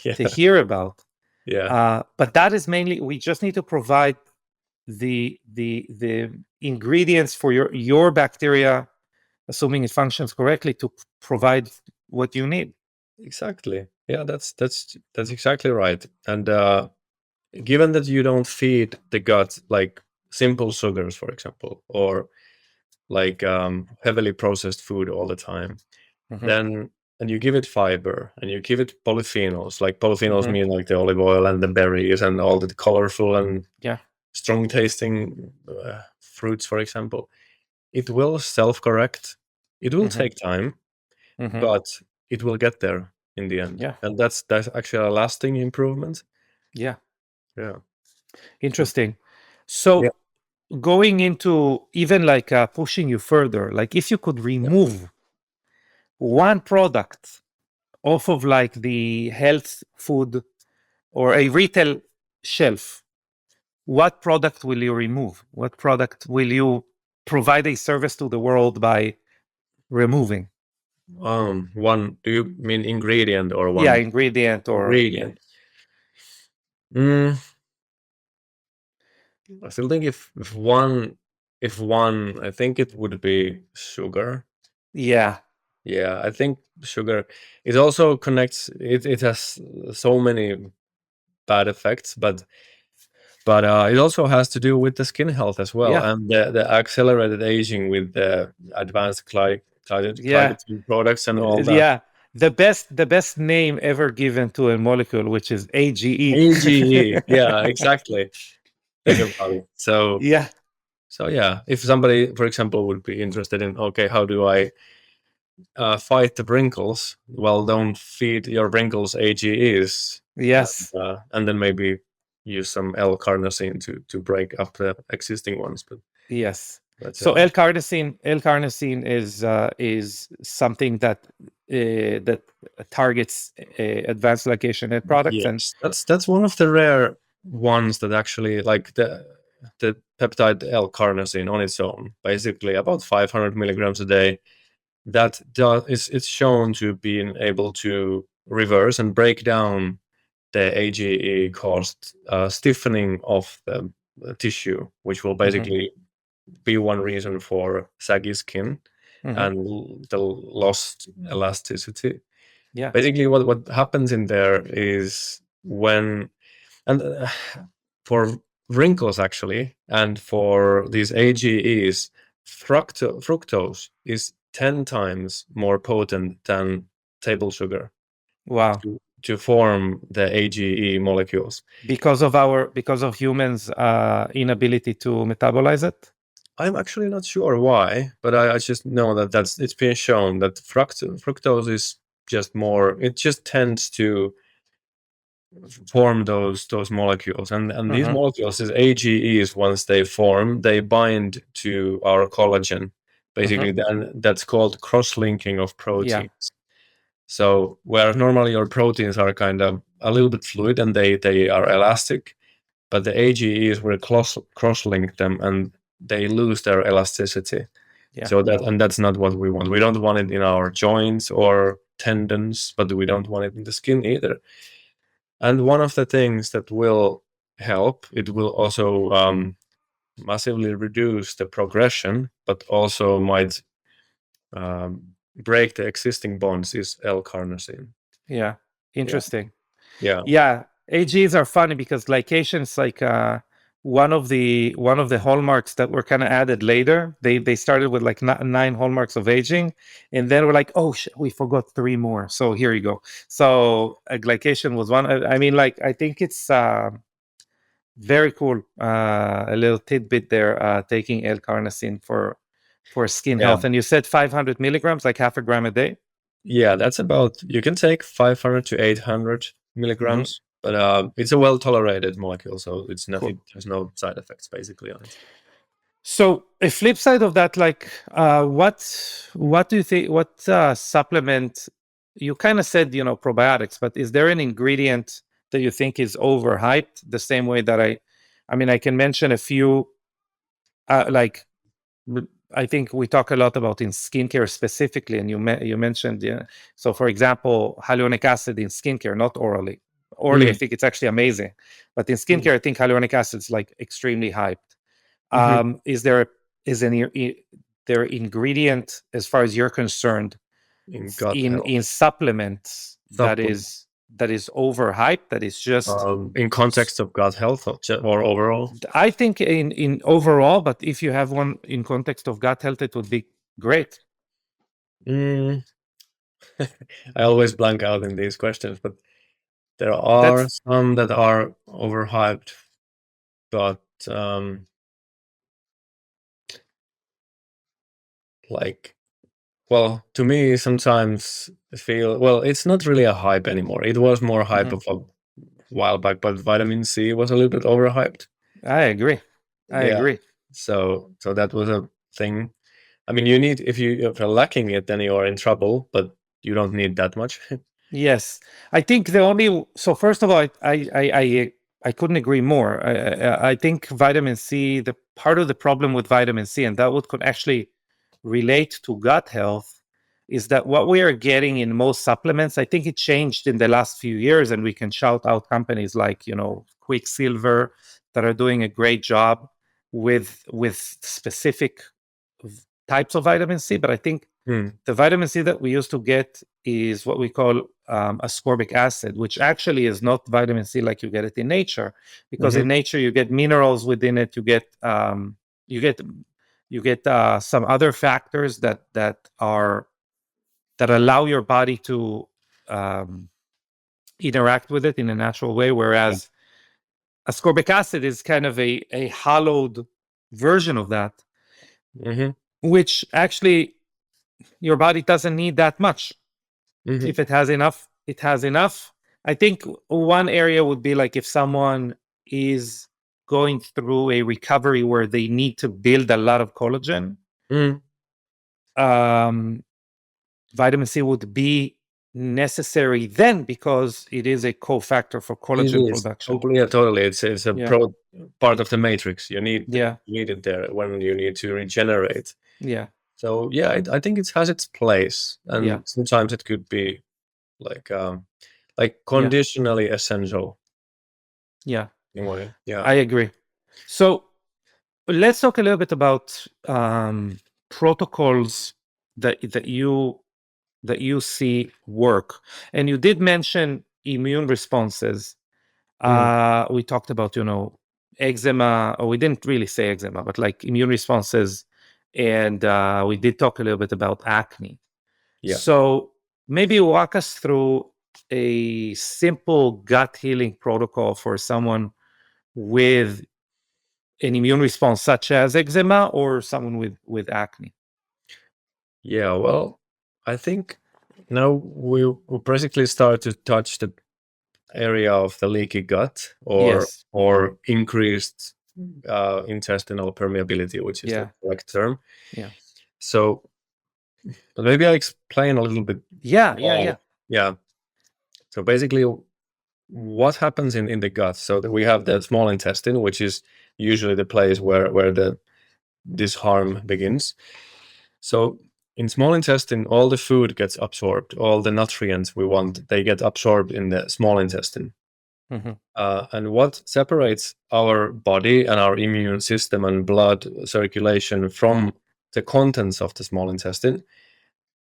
[SPEAKER 2] Yeah.
[SPEAKER 1] to hear about.
[SPEAKER 2] Yeah.
[SPEAKER 1] But that is mainly, we just need to provide the ingredients for your bacteria, assuming it functions correctly, to provide what you need.
[SPEAKER 2] Exactly. Yeah, that's exactly right. And given that you don't feed the gut like simple sugars, for example, or like heavily processed food all the time,
[SPEAKER 1] Hmm.
[SPEAKER 2] then and you give it fiber and you give it polyphenols. Like polyphenols
[SPEAKER 1] Hmm.
[SPEAKER 2] mean like the olive oil and the berries and all the colorful and
[SPEAKER 1] Yeah.
[SPEAKER 2] strong tasting fruits, for example. It will self correct. It will
[SPEAKER 1] Hmm.
[SPEAKER 2] take time,
[SPEAKER 1] Hmm.
[SPEAKER 2] but it will get there in the end,
[SPEAKER 1] Yeah.
[SPEAKER 2] and that's actually a lasting improvement.
[SPEAKER 1] Yeah.
[SPEAKER 2] Yeah. So
[SPEAKER 1] Interesting.
[SPEAKER 2] yeah.
[SPEAKER 1] So going into even like pushing you further, like if you could
[SPEAKER 2] Yeah.
[SPEAKER 1] remove one product off of like the health food or a retail shelf, what product will you remove? What product will you provide a service to the world by removing?
[SPEAKER 2] One. Do you mean ingredient or
[SPEAKER 1] Yeah,
[SPEAKER 2] one
[SPEAKER 1] ingredient or yeah.
[SPEAKER 2] ingredient? Mm, I still think if one, I think it would be sugar.
[SPEAKER 1] Yeah.
[SPEAKER 2] Yeah, I think sugar. It also connects. It has so many bad effects, but it also has to do with the skin health as well,
[SPEAKER 1] Yeah.
[SPEAKER 2] and the accelerated aging with the advanced
[SPEAKER 1] Yeah.
[SPEAKER 2] climate products and all that.
[SPEAKER 1] Yeah. The best name ever given to a molecule, which is AGE.
[SPEAKER 2] AGE, yeah, exactly. Think about it. So,
[SPEAKER 1] Yeah.
[SPEAKER 2] so yeah, if somebody, for example, would be interested in, okay, how do I fight the wrinkles? Well, don't feed your wrinkles AGEs,
[SPEAKER 1] Yes.
[SPEAKER 2] and then maybe use some L-carnosine to break up the existing ones.
[SPEAKER 1] Yes.
[SPEAKER 2] But
[SPEAKER 1] So L-carnosine is something that targets advanced glycation end products, and
[SPEAKER 2] yes, that's one of the rare ones that actually like the peptide L-carnosine on its own, basically about 500 milligrams a day. That it's shown to be able to reverse and break down the AGE caused stiffening of the tissue, which will
[SPEAKER 1] mhm,
[SPEAKER 2] basically be one reason for saggy skin
[SPEAKER 1] Hmm.
[SPEAKER 2] and the lost elasticity.
[SPEAKER 1] Yeah.
[SPEAKER 2] Basically, what happens in there is when and for wrinkles actually, and for these AGEs, fructose is 10 times more potent than table sugar
[SPEAKER 1] Wow.
[SPEAKER 2] to form the AGE molecules.
[SPEAKER 1] Because of humans' inability to metabolize it.
[SPEAKER 2] I'm actually not sure why, but I just know that it's been shown that fructose is just more. It just tends to form those molecules, and these
[SPEAKER 1] Hmm.
[SPEAKER 2] molecules, these AGEs, once they form, they bind to our collagen,
[SPEAKER 1] Hmm.
[SPEAKER 2] basically, and that's called cross-linking of
[SPEAKER 1] Yeah.
[SPEAKER 2] proteins. So where normally your proteins are kind of a little bit fluid and they are elastic, but the AGEs will cross-link them and they lose their elasticity.
[SPEAKER 1] Yeah.
[SPEAKER 2] So that's not what we want. We don't want it in our joints or tendons, but we don't want it in the skin either. And one of the things that will help, it will also massively reduce the progression, but also might break the existing bonds, is L-carnosine.
[SPEAKER 1] Yeah.
[SPEAKER 2] Yeah,
[SPEAKER 1] Interesting.
[SPEAKER 2] yeah.
[SPEAKER 1] Yeah, AGs are funny because glycation is like one of the hallmarks that were kind of added later. They started with like 9 hallmarks of aging, and then we're like, oh, we forgot 3 more. So here you go. So glycation was one. I mean, like I think it's very cool. A little tidbit there, taking L-carnosine for skin
[SPEAKER 2] Yeah.
[SPEAKER 1] health. And you said 500 milligrams, like half a gram a day.
[SPEAKER 2] Yeah, that's about, you can take 500 to 800
[SPEAKER 1] Hmm.
[SPEAKER 2] milligrams, but it's a well tolerated molecule, so it's not,
[SPEAKER 1] Cool.
[SPEAKER 2] there's no side effects basically on it.
[SPEAKER 1] So a flip side of that, like, what do you think? What supplement? You kind of said, probiotics, but is there an ingredient that you think is overhyped? The same way that I mean, I can mention a few. Like, I think we talk a lot about in skincare specifically, and you mentioned, yeah. So, for example, hyaluronic acid in skincare, not orally. Orally, I
[SPEAKER 2] Mm,
[SPEAKER 1] think it's actually amazing, but in
[SPEAKER 2] mm,
[SPEAKER 1] skincare, I think hyaluronic acid is like extremely hyped.
[SPEAKER 2] mhm.
[SPEAKER 1] Is there there ingredient, as far as you're concerned,
[SPEAKER 2] In gut
[SPEAKER 1] in
[SPEAKER 2] health
[SPEAKER 1] supplements
[SPEAKER 2] supplement,
[SPEAKER 1] that is overhyped, that is just
[SPEAKER 2] in context of gut health or overall.
[SPEAKER 1] I think in overall, but if you have one in context of gut health, it would be great.
[SPEAKER 2] Mm, I always blank out in these questions, but there are
[SPEAKER 1] That's
[SPEAKER 2] some that are overhyped, but like, well, to me, sometimes feel, well, it's not really a hype anymore. It was more hype
[SPEAKER 1] Mhm.
[SPEAKER 2] of a while back, but vitamin C was a little bit overhyped.
[SPEAKER 1] I agree. I
[SPEAKER 2] Yeah.
[SPEAKER 1] agree.
[SPEAKER 2] So that was a thing. I mean, you need, if you're lacking it, then you are in trouble, but you don't need that much.
[SPEAKER 1] Yes, I think the only so first of all, I couldn't agree more. I think vitamin C, the part of the problem with vitamin C, and that would could actually relate to gut health, is that what we are getting in most supplements, I think it changed in the last few years, and we can shout out companies like Quicksilver that are doing a great job with specific types of vitamin C. But I think
[SPEAKER 2] Hmm.
[SPEAKER 1] the vitamin C that we used to get is what we call ascorbic acid, which actually is not vitamin C like you get it in nature, because
[SPEAKER 2] Hmm.
[SPEAKER 1] in nature you get minerals within it. You get you get some other factors that allow your body to um, interact with it in a natural way,
[SPEAKER 2] Yeah.
[SPEAKER 1] whereas ascorbic acid is kind of a hollowed version of that,
[SPEAKER 2] Hmm.
[SPEAKER 1] which actually your body doesn't need that much.
[SPEAKER 2] Hmm.
[SPEAKER 1] If it has enough, it has enough. I think one area would be like if someone is going through a recovery where they need to build a lot of collagen,
[SPEAKER 2] Hmm.
[SPEAKER 1] um, vitamin C would be necessary then because it is a cofactor for
[SPEAKER 2] It
[SPEAKER 1] collagen
[SPEAKER 2] is
[SPEAKER 1] production.
[SPEAKER 2] totally, yeah, totally. It's a
[SPEAKER 1] Yeah,
[SPEAKER 2] part of the matrix.
[SPEAKER 1] yeah,
[SPEAKER 2] You need it there when you need to regenerate.
[SPEAKER 1] yeah,
[SPEAKER 2] So yeah, I think it has its place,
[SPEAKER 1] yeah,
[SPEAKER 2] and sometimes it could be like
[SPEAKER 1] yeah,
[SPEAKER 2] conditionally essential
[SPEAKER 1] yeah.
[SPEAKER 2] in a way. Yeah.
[SPEAKER 1] I agree. So let's talk a little bit about protocols that you see work. And you did mention immune responses. We talked about, eczema, or we didn't really say eczema, but like immune responses. And we did talk a little bit about acne.
[SPEAKER 2] Yeah.
[SPEAKER 1] So maybe walk us through a simple gut healing protocol for someone with an immune response, such as eczema, or someone with acne.
[SPEAKER 2] Yeah, well, I think now we'll basically start to touch the area of the leaky gut
[SPEAKER 1] Yes.
[SPEAKER 2] or increased intestinal permeability, which is the
[SPEAKER 1] Yeah.
[SPEAKER 2] correct term.
[SPEAKER 1] Yeah.
[SPEAKER 2] So, but maybe I explain a little bit.
[SPEAKER 1] Yeah.
[SPEAKER 2] why. Yeah. So basically, what happens in the gut? So that we have the small intestine, which is usually the place where this harm begins. So in small intestine, all the food gets absorbed. All the nutrients we want, they get absorbed in the small intestine.
[SPEAKER 1] Mhm.
[SPEAKER 2] And what separates our body and our immune system and blood circulation from the contents of the small intestine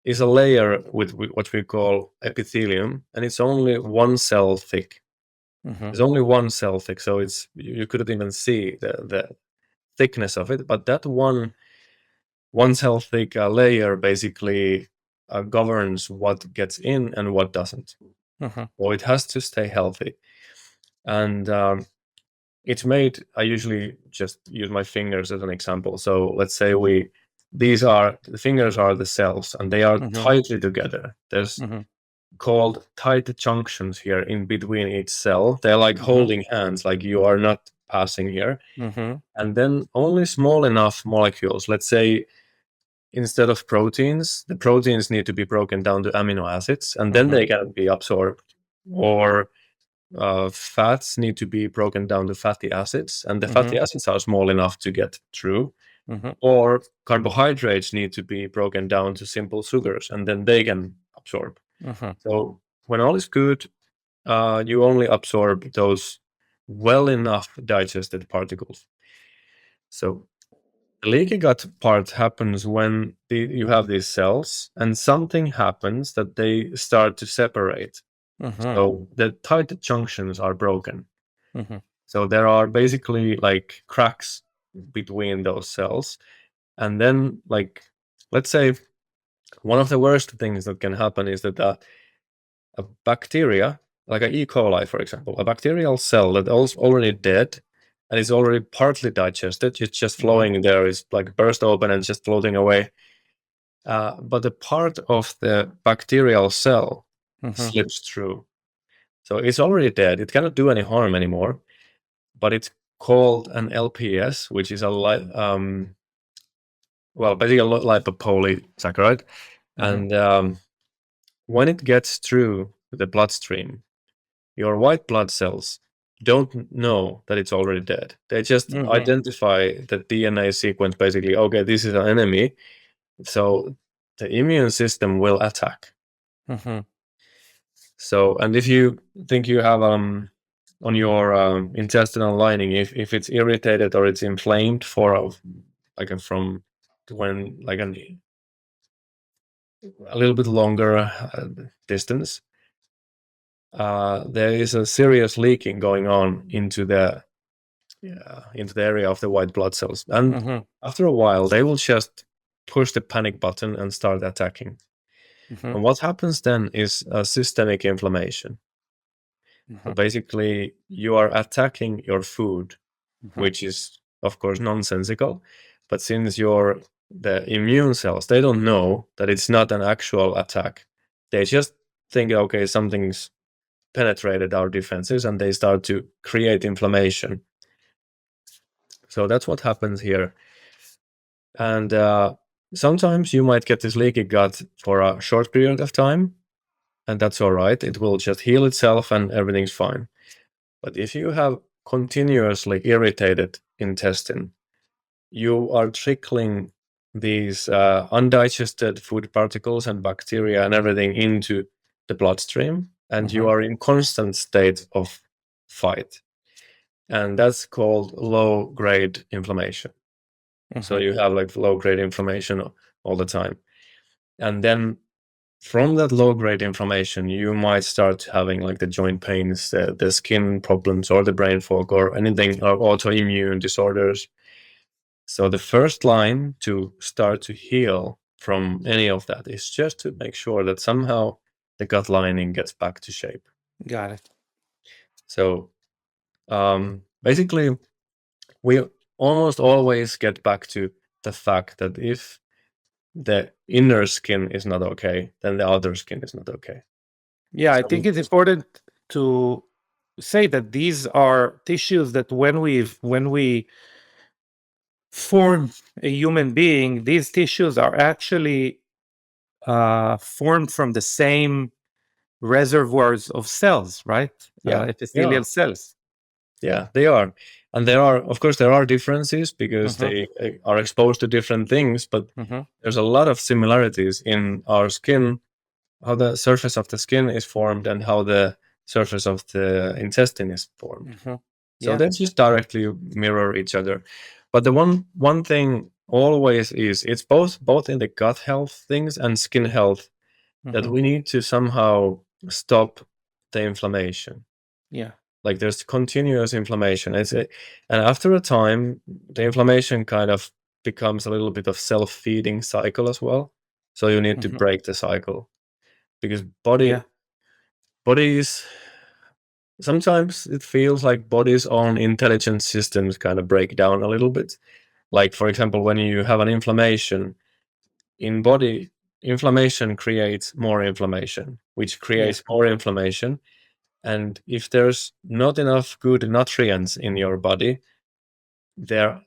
[SPEAKER 2] is a layer with what we call epithelium, and it's only one cell thick.
[SPEAKER 1] Mhm.
[SPEAKER 2] It's only one cell thick, so it's you couldn't even see the thickness of it. But that one cell thick layer basically governs what gets in and what doesn't.
[SPEAKER 1] Mhm.
[SPEAKER 2] So it has to stay healthy. And it's made, I usually just use my fingers as an example. So let's say the fingers are the cells and they are
[SPEAKER 1] Mhm.
[SPEAKER 2] tightly together. There's
[SPEAKER 1] Mhm.
[SPEAKER 2] called tight junctions here in between each cell. They're like
[SPEAKER 1] Mhm.
[SPEAKER 2] holding hands, like you are not passing here.
[SPEAKER 1] Mhm.
[SPEAKER 2] And then only small enough molecules, let's say instead of proteins, the proteins need to be broken down to amino acids and then they can be absorbed. Or fats need to be broken down to fatty acids, and the fatty acids are small enough to get through.
[SPEAKER 1] Mhm.
[SPEAKER 2] Or carbohydrates need to be broken down to simple sugars, and then they can absorb.
[SPEAKER 1] Mhm.
[SPEAKER 2] So when all is good, you only absorb those well enough digested particles. So the leaky gut part happens when you have these cells, and something happens that they start to separate.
[SPEAKER 1] Mhm.
[SPEAKER 2] So the tight junctions are broken.
[SPEAKER 1] Mhm.
[SPEAKER 2] So there are basically like cracks between those cells. And then, like, let's say one of the worst things that can happen is that a bacteria, like a E. coli, for example, a bacterial cell that is already dead and is already partly digested, it's just flowing there, is like burst open and just floating away. But the part of the bacterial cell
[SPEAKER 1] Mhm.
[SPEAKER 2] slips through. So it's already dead. It cannot do any harm anymore. But it's called an LPS, which is basically a lipopolysaccharide.
[SPEAKER 1] Mhm.
[SPEAKER 2] And when it gets through the bloodstream, your white blood cells don't know that it's already dead. They just
[SPEAKER 1] Mhm.
[SPEAKER 2] identify the DNA sequence, basically, okay, this is an enemy. So the immune system will attack.
[SPEAKER 1] Mhm.
[SPEAKER 2] So, and if you think you have on your intestinal lining, if it's irritated or it's inflamed from when like a little bit longer distance, there is a serious leaking going on into the area of the white blood cells, and
[SPEAKER 1] Mhm.
[SPEAKER 2] after a while, they will just push the panic button and start attacking.
[SPEAKER 1] Mhm.
[SPEAKER 2] And what happens then is a systemic inflammation. So
[SPEAKER 1] Mhm.
[SPEAKER 2] basically, you are attacking your food,
[SPEAKER 1] Mhm.
[SPEAKER 2] which is of course nonsensical. But since the immune cells, they don't know that it's not an actual attack. They just think, okay, something's penetrated our defenses, and they start to create inflammation. So that's what happens here. And sometimes you might get this leaky gut for a short period of time, and that's all right. It will just heal itself, and everything's fine. But if you have continuously irritated intestine, you are trickling these undigested food particles and bacteria and everything into the bloodstream, and you
[SPEAKER 1] Mhm.
[SPEAKER 2] are in constant state of fight. And that's called low grade inflammation. So you have like low-grade inflammation all the time. And then from that low-grade inflammation, you might start having like the joint pains, the skin problems, or the brain fog, or anything, or autoimmune disorders. So the first line to start to heal from any of that is just to make sure that somehow the gut lining gets back to shape.
[SPEAKER 1] Got it.
[SPEAKER 2] So basically, we almost always get back to the fact that if the inner skin is not okay, then the outer skin is not okay.
[SPEAKER 1] Yeah, I
[SPEAKER 2] So,
[SPEAKER 1] think it's important to say that these are tissues that when we form a human being, these tissues are actually formed from the same reservoirs of cells, right?
[SPEAKER 2] yeah,
[SPEAKER 1] Epithelial cells.
[SPEAKER 2] yeah, they are. And there are, of course, there are differences because they are exposed to different things, but there's a lot of similarities in our skin, how the surface of the skin is formed and how the surface of the intestine is formed. So they just directly mirror each other. But the one thing always is it's both in the gut health things and skin health that we need to somehow stop the inflammation.
[SPEAKER 1] Yeah.
[SPEAKER 2] Like there's continuous inflammation. And after a time, the inflammation kind of becomes a little bit of self-feeding cycle as well. So you need to break the cycle because body is sometimes it feels like body's own intelligence systems kind of break down a little bit. Like for example, when you have an inflammation in body, inflammation creates more inflammation, which creates more inflammation. And if there's not enough good nutrients in your body, the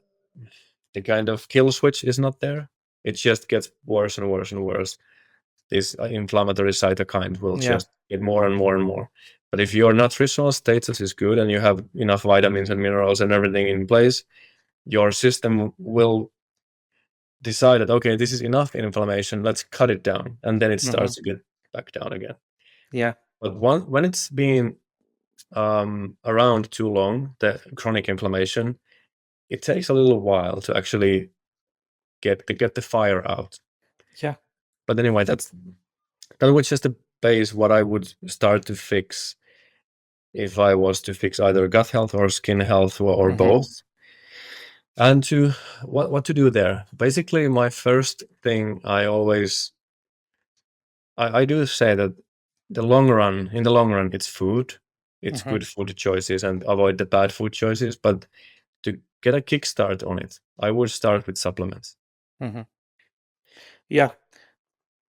[SPEAKER 2] kind of kill switch is not there. It just gets worse and worse and worse. This inflammatory cytokine will just get more and more and more. But if your nutritional status is good and you have enough vitamins and minerals and everything in place, your system will decide that, okay, this is enough inflammation, let's cut it down. And then it starts to get back down again.
[SPEAKER 1] Yeah.
[SPEAKER 2] But when it's been around too long, the chronic inflammation, it takes a little while to actually get the fire out.
[SPEAKER 1] Yeah.
[SPEAKER 2] But anyway, that was just the base what I would start to fix if I was to fix either gut health or skin health or both. And to what to do there. Basically, my first thing I always I do say that in the long run, it's food. It's good food choices and avoid the bad food choices. But to get a kickstart on it, I would start with supplements.
[SPEAKER 1] Yeah.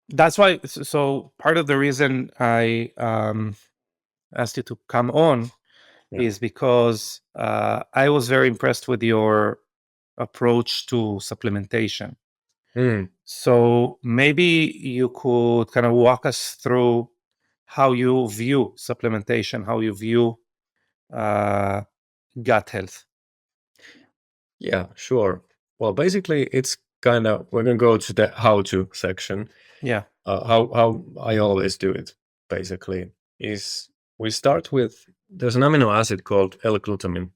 [SPEAKER 1] That's why. So part of the reason I asked you to come on is because I was very impressed with your approach to supplementation. So maybe you could kind of walk us through how you view supplementation, how you view gut health.
[SPEAKER 2] Yeah, sure. Well, basically, it's kind of we're gonna go to the how-to section.
[SPEAKER 1] Yeah.
[SPEAKER 2] How I always do it, basically, is we start with there's an amino acid called L-glutamine,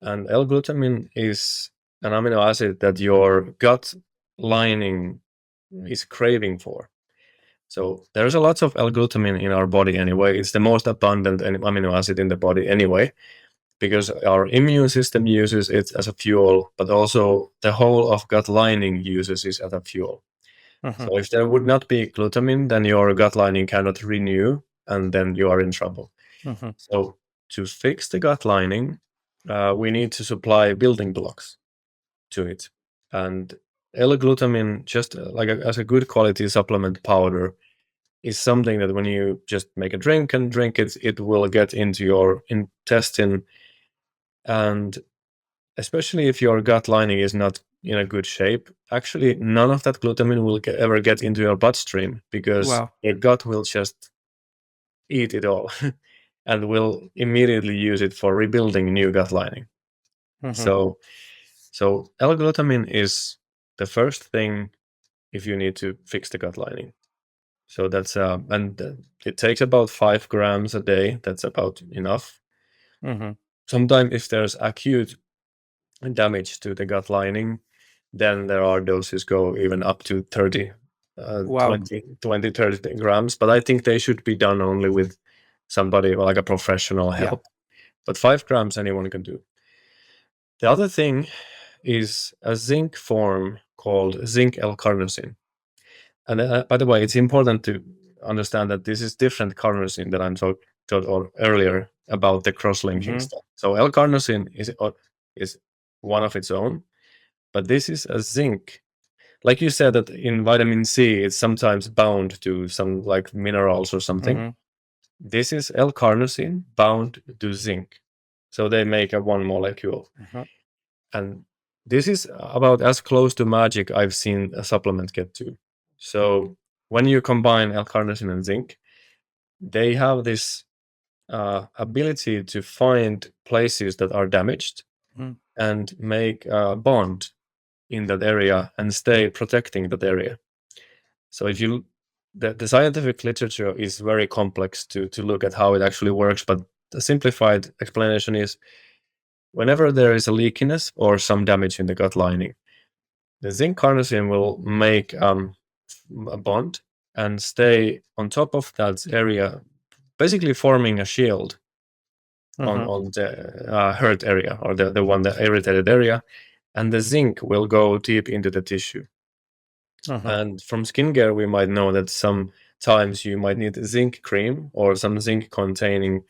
[SPEAKER 2] and L-glutamine is an amino acid that your gut lining is craving for. So there's a lot of L-glutamine in our body anyway. It's the most abundant amino acid in the body anyway, because our immune system uses it as a fuel, but also the whole of gut lining uses it as a fuel. So if there would not be glutamine, then your gut lining cannot renew, and then you are in trouble. So to fix the gut lining, we need to supply building blocks to it. And L-glutamine, just as a good quality supplement powder, is something that when you just make a drink and drink it, it will get into your intestine. And especially if your gut lining is not in a good shape, actually none of that glutamine will ever get into your bloodstream because your gut will just eat it all and will immediately use it for rebuilding new gut lining. So L-glutamine is the first thing if you need to fix the gut lining. So that's it takes about 5 grams a day. That's about enough. Sometimes if there's acute damage to the gut lining, then there are doses go even up to 30,
[SPEAKER 1] Wow.
[SPEAKER 2] 20, 30 grams. But I think they should be done only with somebody like a professional
[SPEAKER 1] Yeah.
[SPEAKER 2] help. But 5 grams anyone can do. The other thing is a zinc form called zinc L-carnosine. And by the way, it's important to understand that this is different carnosine that I'm talked earlier about the cross-linking stuff. So L-carnosine is one of its own, but this is a zinc. Like you said that in vitamin C, it's sometimes bound to some like minerals or something. This is L-carnosine bound to zinc. So they make a one molecule. And this is about as close to magic I've seen a supplement get to. So when you combine L-carnosine and zinc, they have this ability to find places that are damaged and make a bond in that area and stay protecting that area. So if you the scientific literature is very complex to look at how it actually works, but the simplified explanation is whenever there is a leakiness or some damage in the gut lining, the zinc carnosine will make a bond and stay on top of that area, basically forming a shield on the hurt area or the irritated area, and the zinc will go deep into the tissue. And from skincare, we might know that sometimes you might need zinc cream or some zinc containing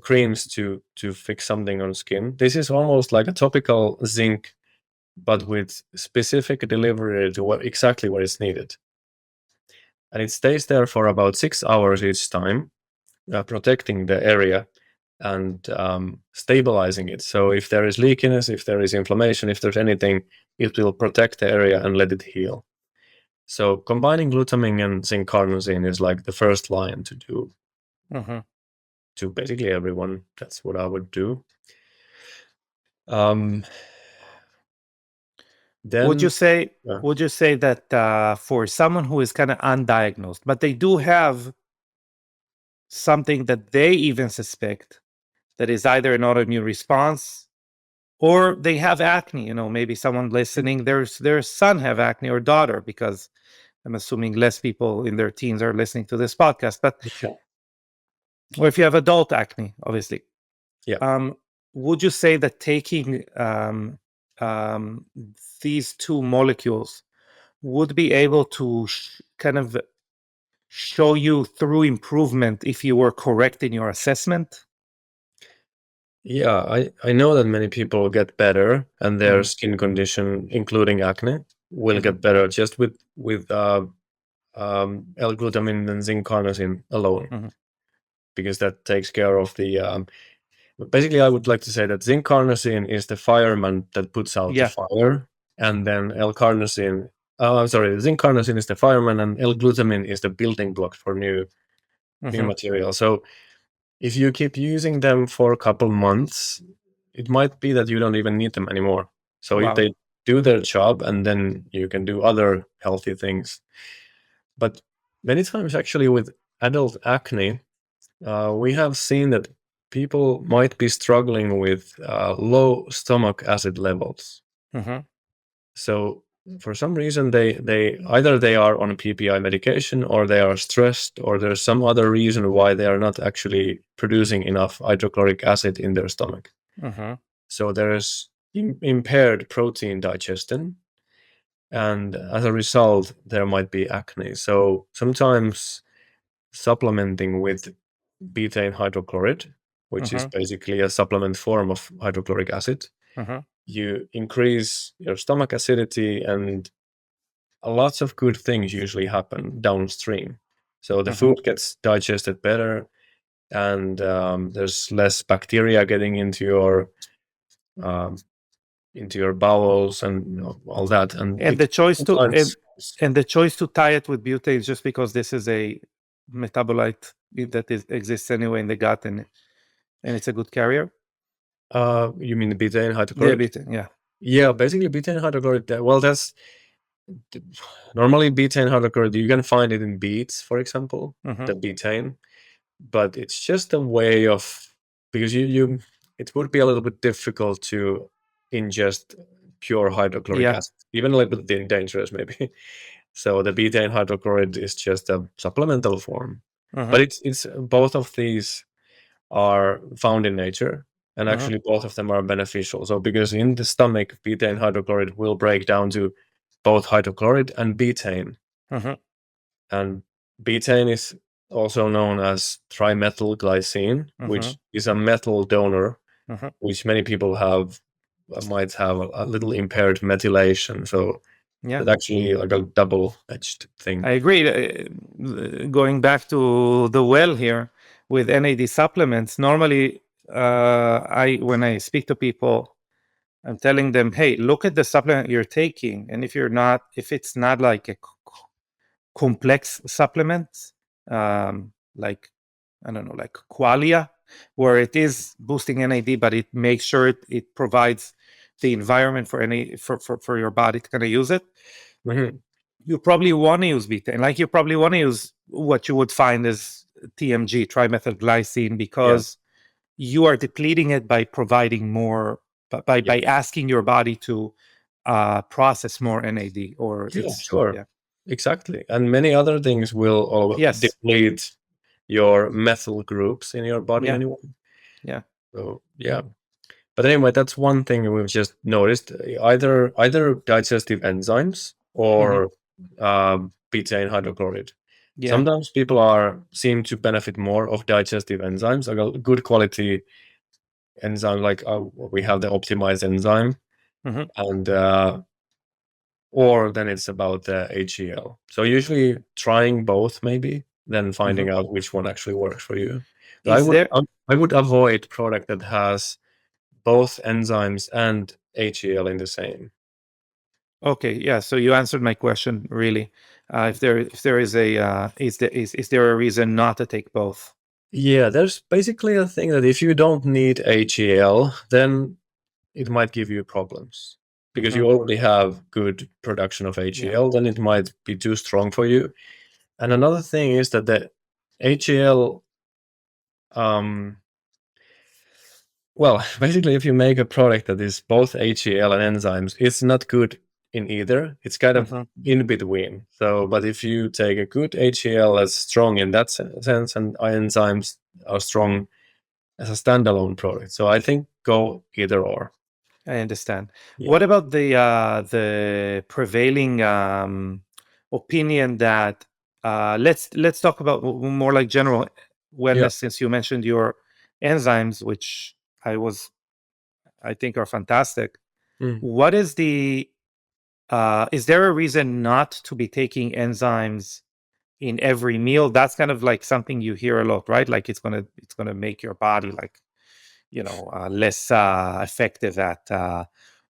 [SPEAKER 2] creams to fix something on skin. This is almost like a topical zinc, but with specific delivery to exactly what is needed. And it stays there for about 6 hours each time, protecting the area and stabilizing it. So if there is leakiness, if there is inflammation, if there's anything, it will protect the area and let it heal. So combining glutamine and zinc carnosine is like the first line to do to basically everyone. That's what I would do. Then
[SPEAKER 1] Would you say that for someone who is kind of undiagnosed, but they do have something that they even suspect that is either an autoimmune response or they have acne, maybe someone listening, their son have acne or daughter, because I'm assuming less people in their teens are listening to this podcast, but or if you have adult acne, obviously. Would you say that taking these two molecules would be able to kind of show you through improvement if you were correct in your assessment?
[SPEAKER 2] Yeah, I know that many people get better and their skin condition, including acne, will get better just with L-glutamine and zinc carnosine alone, because that takes care of the. Basically, I would like to say that zinc carnosine is the fireman that puts out the fire, and then L-carnosine. I'm sorry, zinc carnosine is the fireman, and L-glutamine is the building block for new material. So if you keep using them for a couple months, it might be that you don't even need them anymore. So if they do their job, and then you can do other healthy things. But many times, actually, with adult acne, we have seen that people might be struggling with low stomach acid levels. So for some reason, they either they are on PPI medication, or they are stressed, or there's some other reason why they are not actually producing enough hydrochloric acid in their stomach. So there is impaired protein digestion, and as a result, there might be acne. So sometimes supplementing with betaine hydrochloride, which is basically a supplement form of hydrochloric acid, you increase your stomach acidity, and lots of good things usually happen downstream. So the food gets digested better, and there's less bacteria getting into your bowels and all that. And
[SPEAKER 1] the choice to tie it with butane is just because this is a metabolite that exists anyway in the gut, and it's a good carrier.
[SPEAKER 2] You mean the betaine hydrochloride?
[SPEAKER 1] Yeah, betaine,
[SPEAKER 2] yeah. Basically, betaine hydrochloride. Well, that's normally betaine hydrochloride. You can find it in beets, for example, the betaine, but it's just a way of, because it would be a little bit difficult to ingest pure hydrochloric acid, even a little bit dangerous maybe. So the betaine hydrochloride is just a supplemental form. But it's both of these are found in nature, and actually both of them are beneficial. So because in the stomach, betaine hydrochloride will break down to both hydrochloride and betaine. And betaine is also known as trimethylglycine, which is a metal donor, which many people might have a little impaired methylation. So it's actually like a double-edged thing.
[SPEAKER 1] I agree. Going back to the well here with NAD supplements, normally when I speak to people, I'm telling them, hey, look at the supplement you're taking. And if it's not like a complex supplement, like, I don't know, like Qualia, where it is boosting NAD, but it makes sure it provides the environment for your body to kind of use it. You probably want to use betaine. Like you probably want to use what you would find as TMG, trimethylglycine, because you are depleting it by providing more, by asking your body to process more NAD. Or
[SPEAKER 2] sure. Exactly. And many other things will deplete your methyl groups in your body anyway. So but anyway, that's one thing we've just noticed. Either digestive enzymes or betaine hydrochloride. Sometimes people seem to benefit more of digestive enzymes, like a good quality enzyme, like we have the optimized enzyme, and or then it's about the HEL. So usually trying both, maybe, then finding out which one actually works for you. I would avoid product that has both enzymes and HEL in the same.
[SPEAKER 1] Okay, yeah. So you answered my question, really. If there is is there a reason not to take both?
[SPEAKER 2] Yeah, there's basically a thing that if you don't need HEL, then it might give you problems because you already have good production of HEL. Then it might be too strong for you. And another thing is that the HEL, well, basically, if you make a product that is both HEL and enzymes, it's not good in either. It's kind of in between. So, but if you take a good HEL that's strong in that sense, and enzymes are strong as a standalone product. So I think go either or.
[SPEAKER 1] I understand. What about the prevailing opinion that let's talk about more like general wellness, since you mentioned your enzymes, which I think are fantastic. What is is there a reason not to be taking enzymes in every meal? That's kind of like something you hear a lot, right? Like it's gonna make your body like, less effective at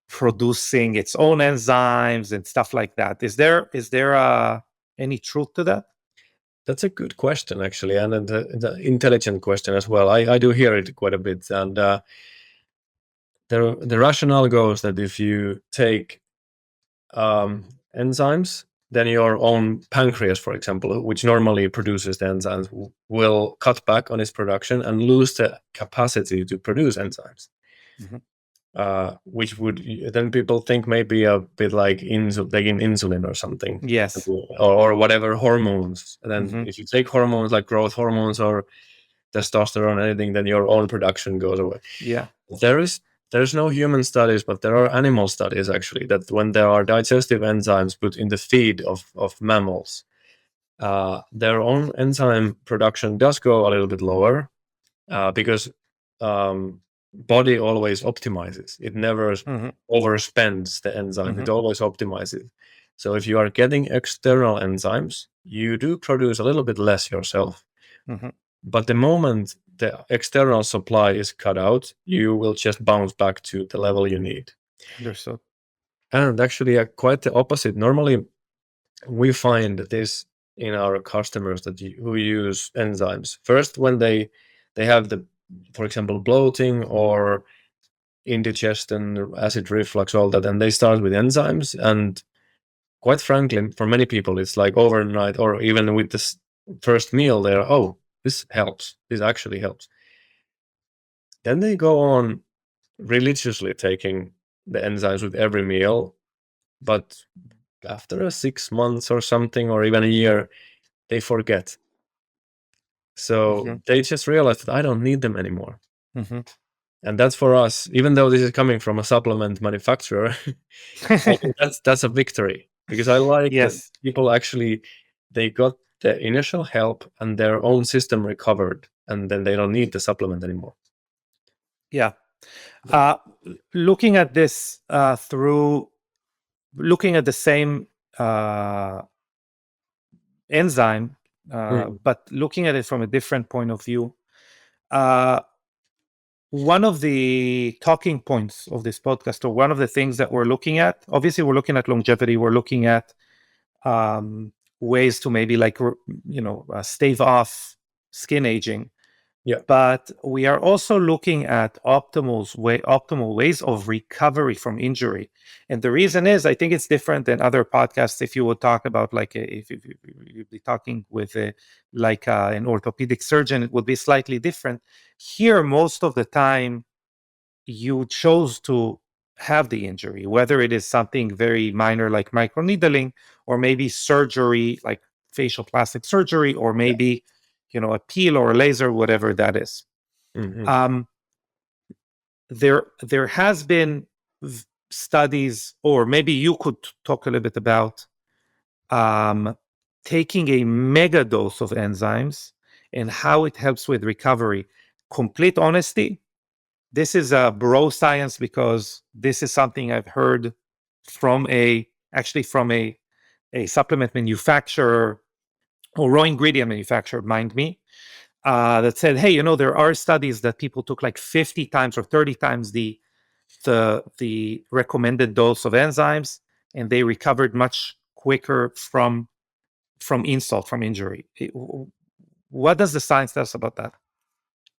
[SPEAKER 1] producing its own enzymes and stuff like that. Is there any truth to that?
[SPEAKER 2] That's a good question, actually, and the intelligent question as well. I do hear it quite a bit, and the rationale goes that if you take enzymes, then your own pancreas, for example, which normally produces the enzymes, will cut back on its production and lose the capacity to produce enzymes. Which would then people think maybe a bit like taking insulin or something.
[SPEAKER 1] Yes.
[SPEAKER 2] Or whatever hormones. And then if you take hormones like growth hormones or testosterone or anything, then your own production goes away.
[SPEAKER 1] Yeah.
[SPEAKER 2] There's no human studies, but there are animal studies actually that when there are digestive enzymes put in the feed of mammals, their own enzyme production does go a little bit lower because body always optimizes. It never overspends the enzyme. It always optimizes. So if you are getting external enzymes, you do produce a little bit less yourself. But the moment the external supply is cut out, you will just bounce back to the level you need.
[SPEAKER 1] Understood.
[SPEAKER 2] And actually, quite the opposite. Normally, we find this in our customers who use enzymes. First, when they have for example, bloating or indigestion, acid reflux, all that, and they start with enzymes. And quite frankly, for many people, it's like overnight or even with this first meal, they're, oh, this helps. This actually helps. Then they go on religiously taking the enzymes with every meal, but after 6 months or something, or even a year, they forget. So they just realize that I don't need them anymore. And that's for us, even though this is coming from a supplement manufacturer, I think that's a victory, because I like that
[SPEAKER 1] Yes.
[SPEAKER 2] people actually, they got the initial help and their own system recovered, and then they don't need the supplement anymore.
[SPEAKER 1] Yeah. Looking at this through looking at the same enzyme, but looking at it from a different point of view. One of the talking points of this podcast, or one of the things that we're looking at, obviously, we're looking at longevity. We're looking at ways to maybe stave off skin aging.
[SPEAKER 2] Yeah.
[SPEAKER 1] But we are also looking at optimal ways of recovery from injury. And the reason is, I think it's different than other podcasts. If you would talk about, like, if you'd be talking with an orthopedic surgeon, it would be slightly different. Here, most of the time, you chose to have the injury, whether it is something very minor like microneedling, or maybe surgery like facial plastic surgery, or maybe a peel or a laser, whatever that is. There has been studies, or maybe you could talk a little bit about taking a mega dose of enzymes and how it helps with recovery. Complete honesty, this is a bro science, because this is something I've heard from a supplement manufacturer, or raw ingredient manufacturer, mind me, that said, hey, there are studies that people took like 50 times or 30 times the recommended dose of enzymes, and they recovered much quicker from insult, from injury. What does the science tell us about that?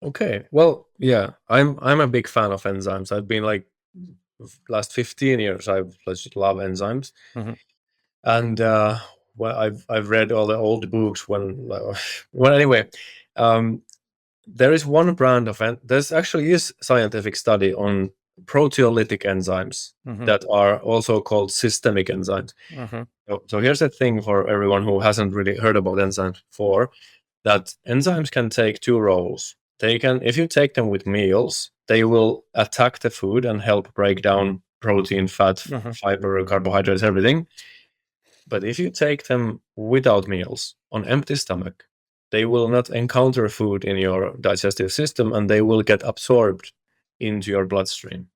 [SPEAKER 2] Okay, well, yeah, I'm a big fan of enzymes. I've been like last 15 years. I've just love enzymes, and well, I've read all the old books when. Well, anyway, there is one brand of there's actually is scientific study on proteolytic enzymes that are also called systemic enzymes. So here's the thing for everyone who hasn't really heard about enzymes before, that enzymes can take two roles. They can, if you take them with meals, they will attack the food and help break down protein, fat, fiber, carbohydrates, everything. But if you take them without meals, on empty stomach, they will not encounter food in your digestive system, and they will get absorbed into your bloodstream.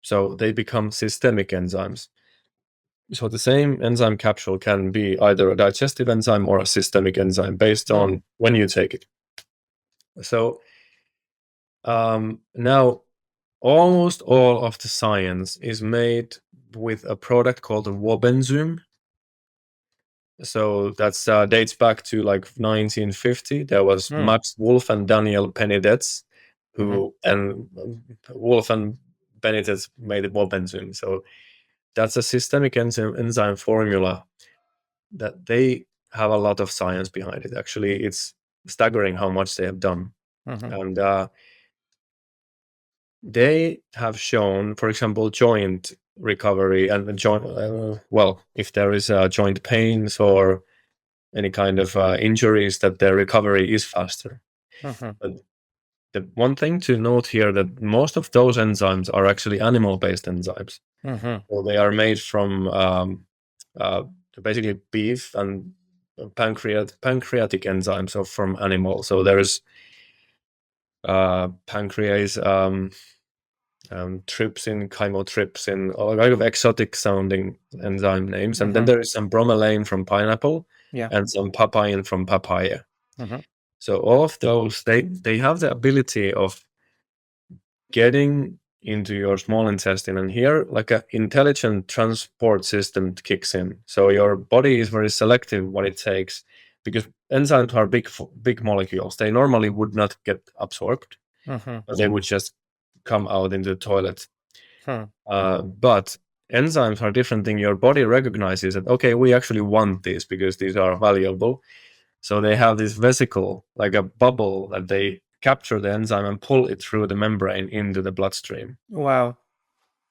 [SPEAKER 2] So they become systemic enzymes. So the same enzyme capsule can be either a digestive enzyme or a systemic enzyme based on when you take it. So now almost all of the science is made with a product called a Wobenzym. So that's dates back to like 1950. There was Max Wolf and Daniel Penidetz, who and Wolf and Penidetz made Wobenzym. So that's a systemic enzyme formula that they have a lot of science behind it. Actually, it's staggering how much they have done. And they have shown, for example, joint recovery and joint, if there is joint pains or any kind of injuries, that their recovery is faster. But the one thing to note here, that most of those enzymes are actually animal-based enzymes. So they are made from basically beef and pancreatic enzymes, so from animals. So there's pancrease, trypsin, chymotrypsin, all kind of exotic sounding enzyme names. And then there is some bromelain from pineapple and some papain from papaya. So all of those, they have the ability of getting into your small intestine, and here like an intelligent transport system kicks in. So your body is very selective what it takes, because enzymes are big molecules. They normally would not get absorbed, but they would just come out in the toilet. But enzymes are different thing. Your body recognizes that, okay, we actually want this because these are valuable. So they have this vesicle, like a bubble, that they capture the enzyme and pull it through the membrane into the bloodstream.
[SPEAKER 1] Wow.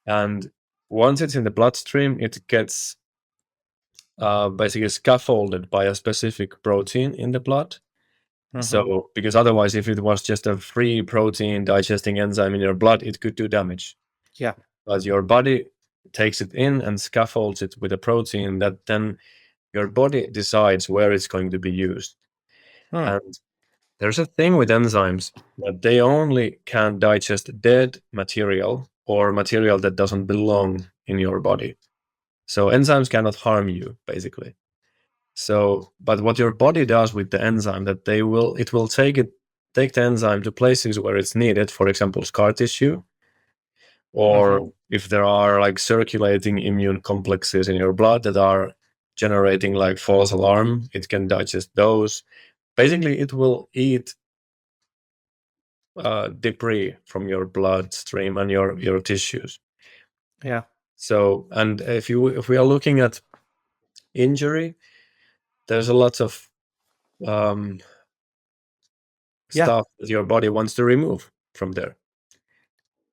[SPEAKER 2] And once it's in the bloodstream, it gets basically scaffolded by a specific protein in the blood. So, because otherwise, if it was just a free protein digesting enzyme in your blood, it could do damage.
[SPEAKER 1] Yeah.
[SPEAKER 2] But your body takes it in and scaffolds it with a protein that then your body decides where it's going to be used. And there's a thing with enzymes that they only can digest dead material or material that doesn't belong in your body. So enzymes cannot harm you, basically. So, but what your body does with the enzyme, that it will take the enzyme to places where it's needed, for example, scar tissue, or if there are like circulating immune complexes in your blood that are generating like false alarm, it can digest those. Basically, it will eat debris from your bloodstream and your tissues.
[SPEAKER 1] Yeah.
[SPEAKER 2] So, and if we are looking at injury, there's a lot of stuff that your body wants to remove from there.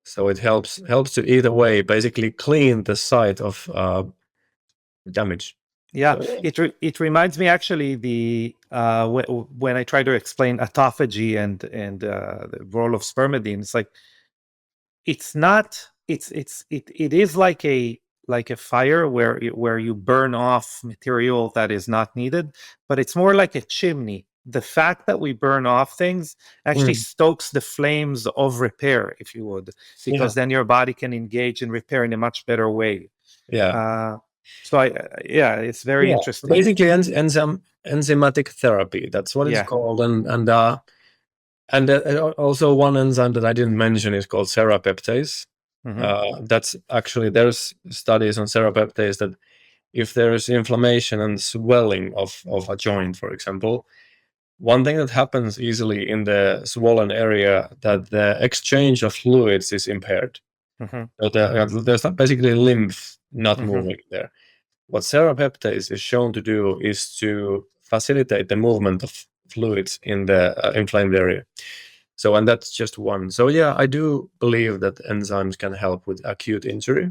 [SPEAKER 2] So it helps to either way basically clean the site of damage.
[SPEAKER 1] Yeah,
[SPEAKER 2] So,
[SPEAKER 1] it reminds me actually when I try to explain autophagy and the role of spermidine. It's like it's not it is like a fire where you burn off material that is not needed, but it's more like a chimney. The fact that we burn off things actually stokes the flames of repair, if you would, because then your body can engage in repair in a much better way.
[SPEAKER 2] yeah.
[SPEAKER 1] So it's very interesting.
[SPEAKER 2] Basically, enzymatic therapy. That's what it's called, and also one enzyme that I didn't mention is called serrapeptase. That's actually, there's studies on serrapeptase that if there is inflammation and swelling of a joint, for example, one thing that happens easily in the swollen area, that the exchange of fluids is impaired. So there's not basically lymph not moving there. What serrapeptase is shown to do is to facilitate the movement of fluids in the inflamed area. So, and that's just one. So yeah, I do believe that enzymes can help with acute injury.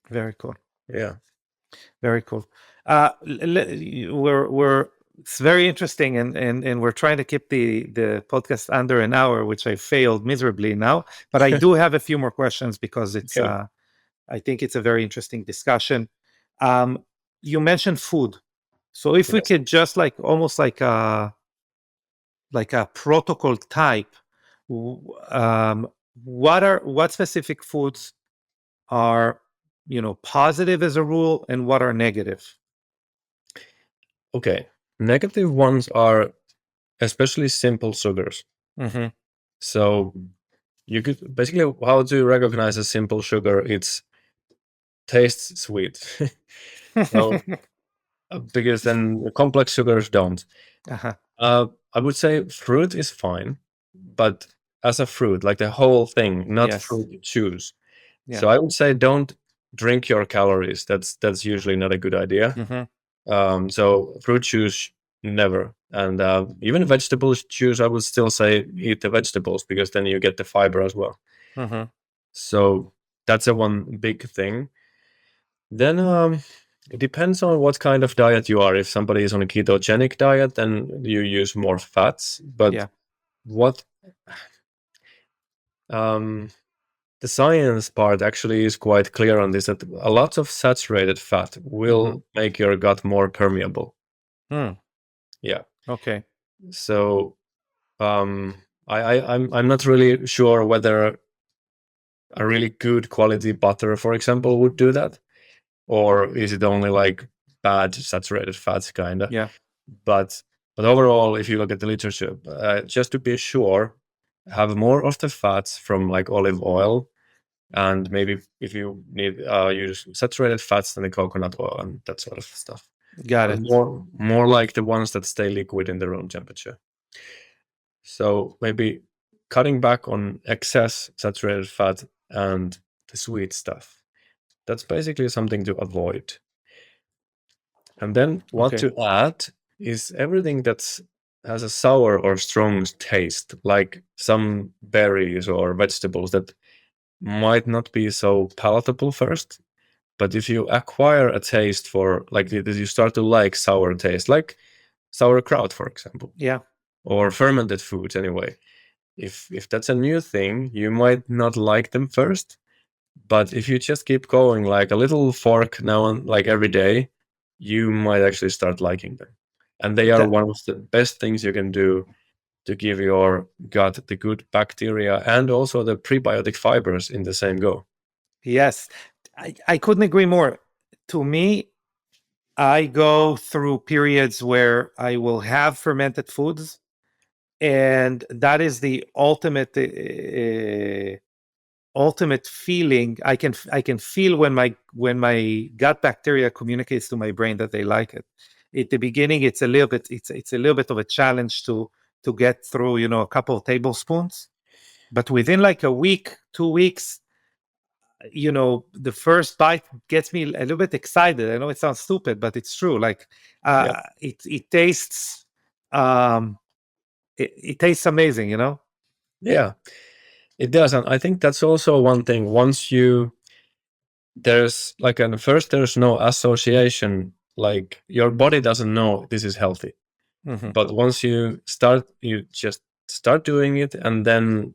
[SPEAKER 1] Very cool.
[SPEAKER 2] Yeah.
[SPEAKER 1] Very cool. It's very interesting, and we're trying to keep the podcast under an hour, which I failed miserably now. But I do have a few more questions because it's I think it's a very interesting discussion. You mentioned food, so if we could just almost like a protocol type, what specific foods are positive as a rule, and what are negative?
[SPEAKER 2] Okay, negative ones are especially simple sugars. So you could basically, how to recognize a simple sugar? It's tastes sweet. So because then complex sugars don't. I would say fruit is fine, but as a fruit, like the whole thing, not fruit juice. So I would say don't drink your calories. That's usually not a good idea. So fruit juice, never. And even vegetable juice, I would still say eat the vegetables, because then you get the fiber as well. So that's a one big thing. Then it depends on what kind of diet you are. If somebody is on a ketogenic diet, then you use more fats. But what the science part actually is quite clear on this, that a lot of saturated fat will make your gut more permeable. Yeah.
[SPEAKER 1] Okay.
[SPEAKER 2] So I'm not really sure whether a really good quality butter, for example, would do that, or is it only like bad saturated fats kind of. But overall, if you look at the literature, just to be sure, have more of the fats from like olive oil, and maybe if you need use saturated fats, then the coconut oil and that sort of stuff.
[SPEAKER 1] Got it.
[SPEAKER 2] More like the ones that stay liquid in the room temperature. So maybe cutting back on excess saturated fat and the sweet stuff. That's basically something to avoid. And then what to add is everything that has a sour or strong taste, like some berries or vegetables that might not be so palatable first. But if you acquire a taste for, like, you start to like sour taste, like sauerkraut, for example,
[SPEAKER 1] Yeah.
[SPEAKER 2] or fermented foods anyway. If that's a new thing, you might not like them first, but if you just keep going, like a little fork now and like every day, you might actually start liking them. And they are
[SPEAKER 1] That,
[SPEAKER 2] one of the best things you can do to give your gut the good bacteria and also the prebiotic fibers in the same go.
[SPEAKER 1] yes. I couldn't agree more. To me, I go through periods where I will have fermented foods, and that is the ultimate feeling. I can feel when my gut bacteria communicates to my brain that they like it. At the beginning, it's a little bit of a challenge to get through, a couple of tablespoons. But within like a week, 2 weeks, the first bite gets me a little bit excited. I know it sounds stupid, but it's true. Like,
[SPEAKER 2] Yeah.
[SPEAKER 1] it tastes, um, it tastes amazing.
[SPEAKER 2] Yeah, it does. And I think that's also one thing. There's like, and first, there's no association. Like, your body doesn't know this is healthy.
[SPEAKER 1] Hmm.
[SPEAKER 2] But once you start, you just start doing it. And then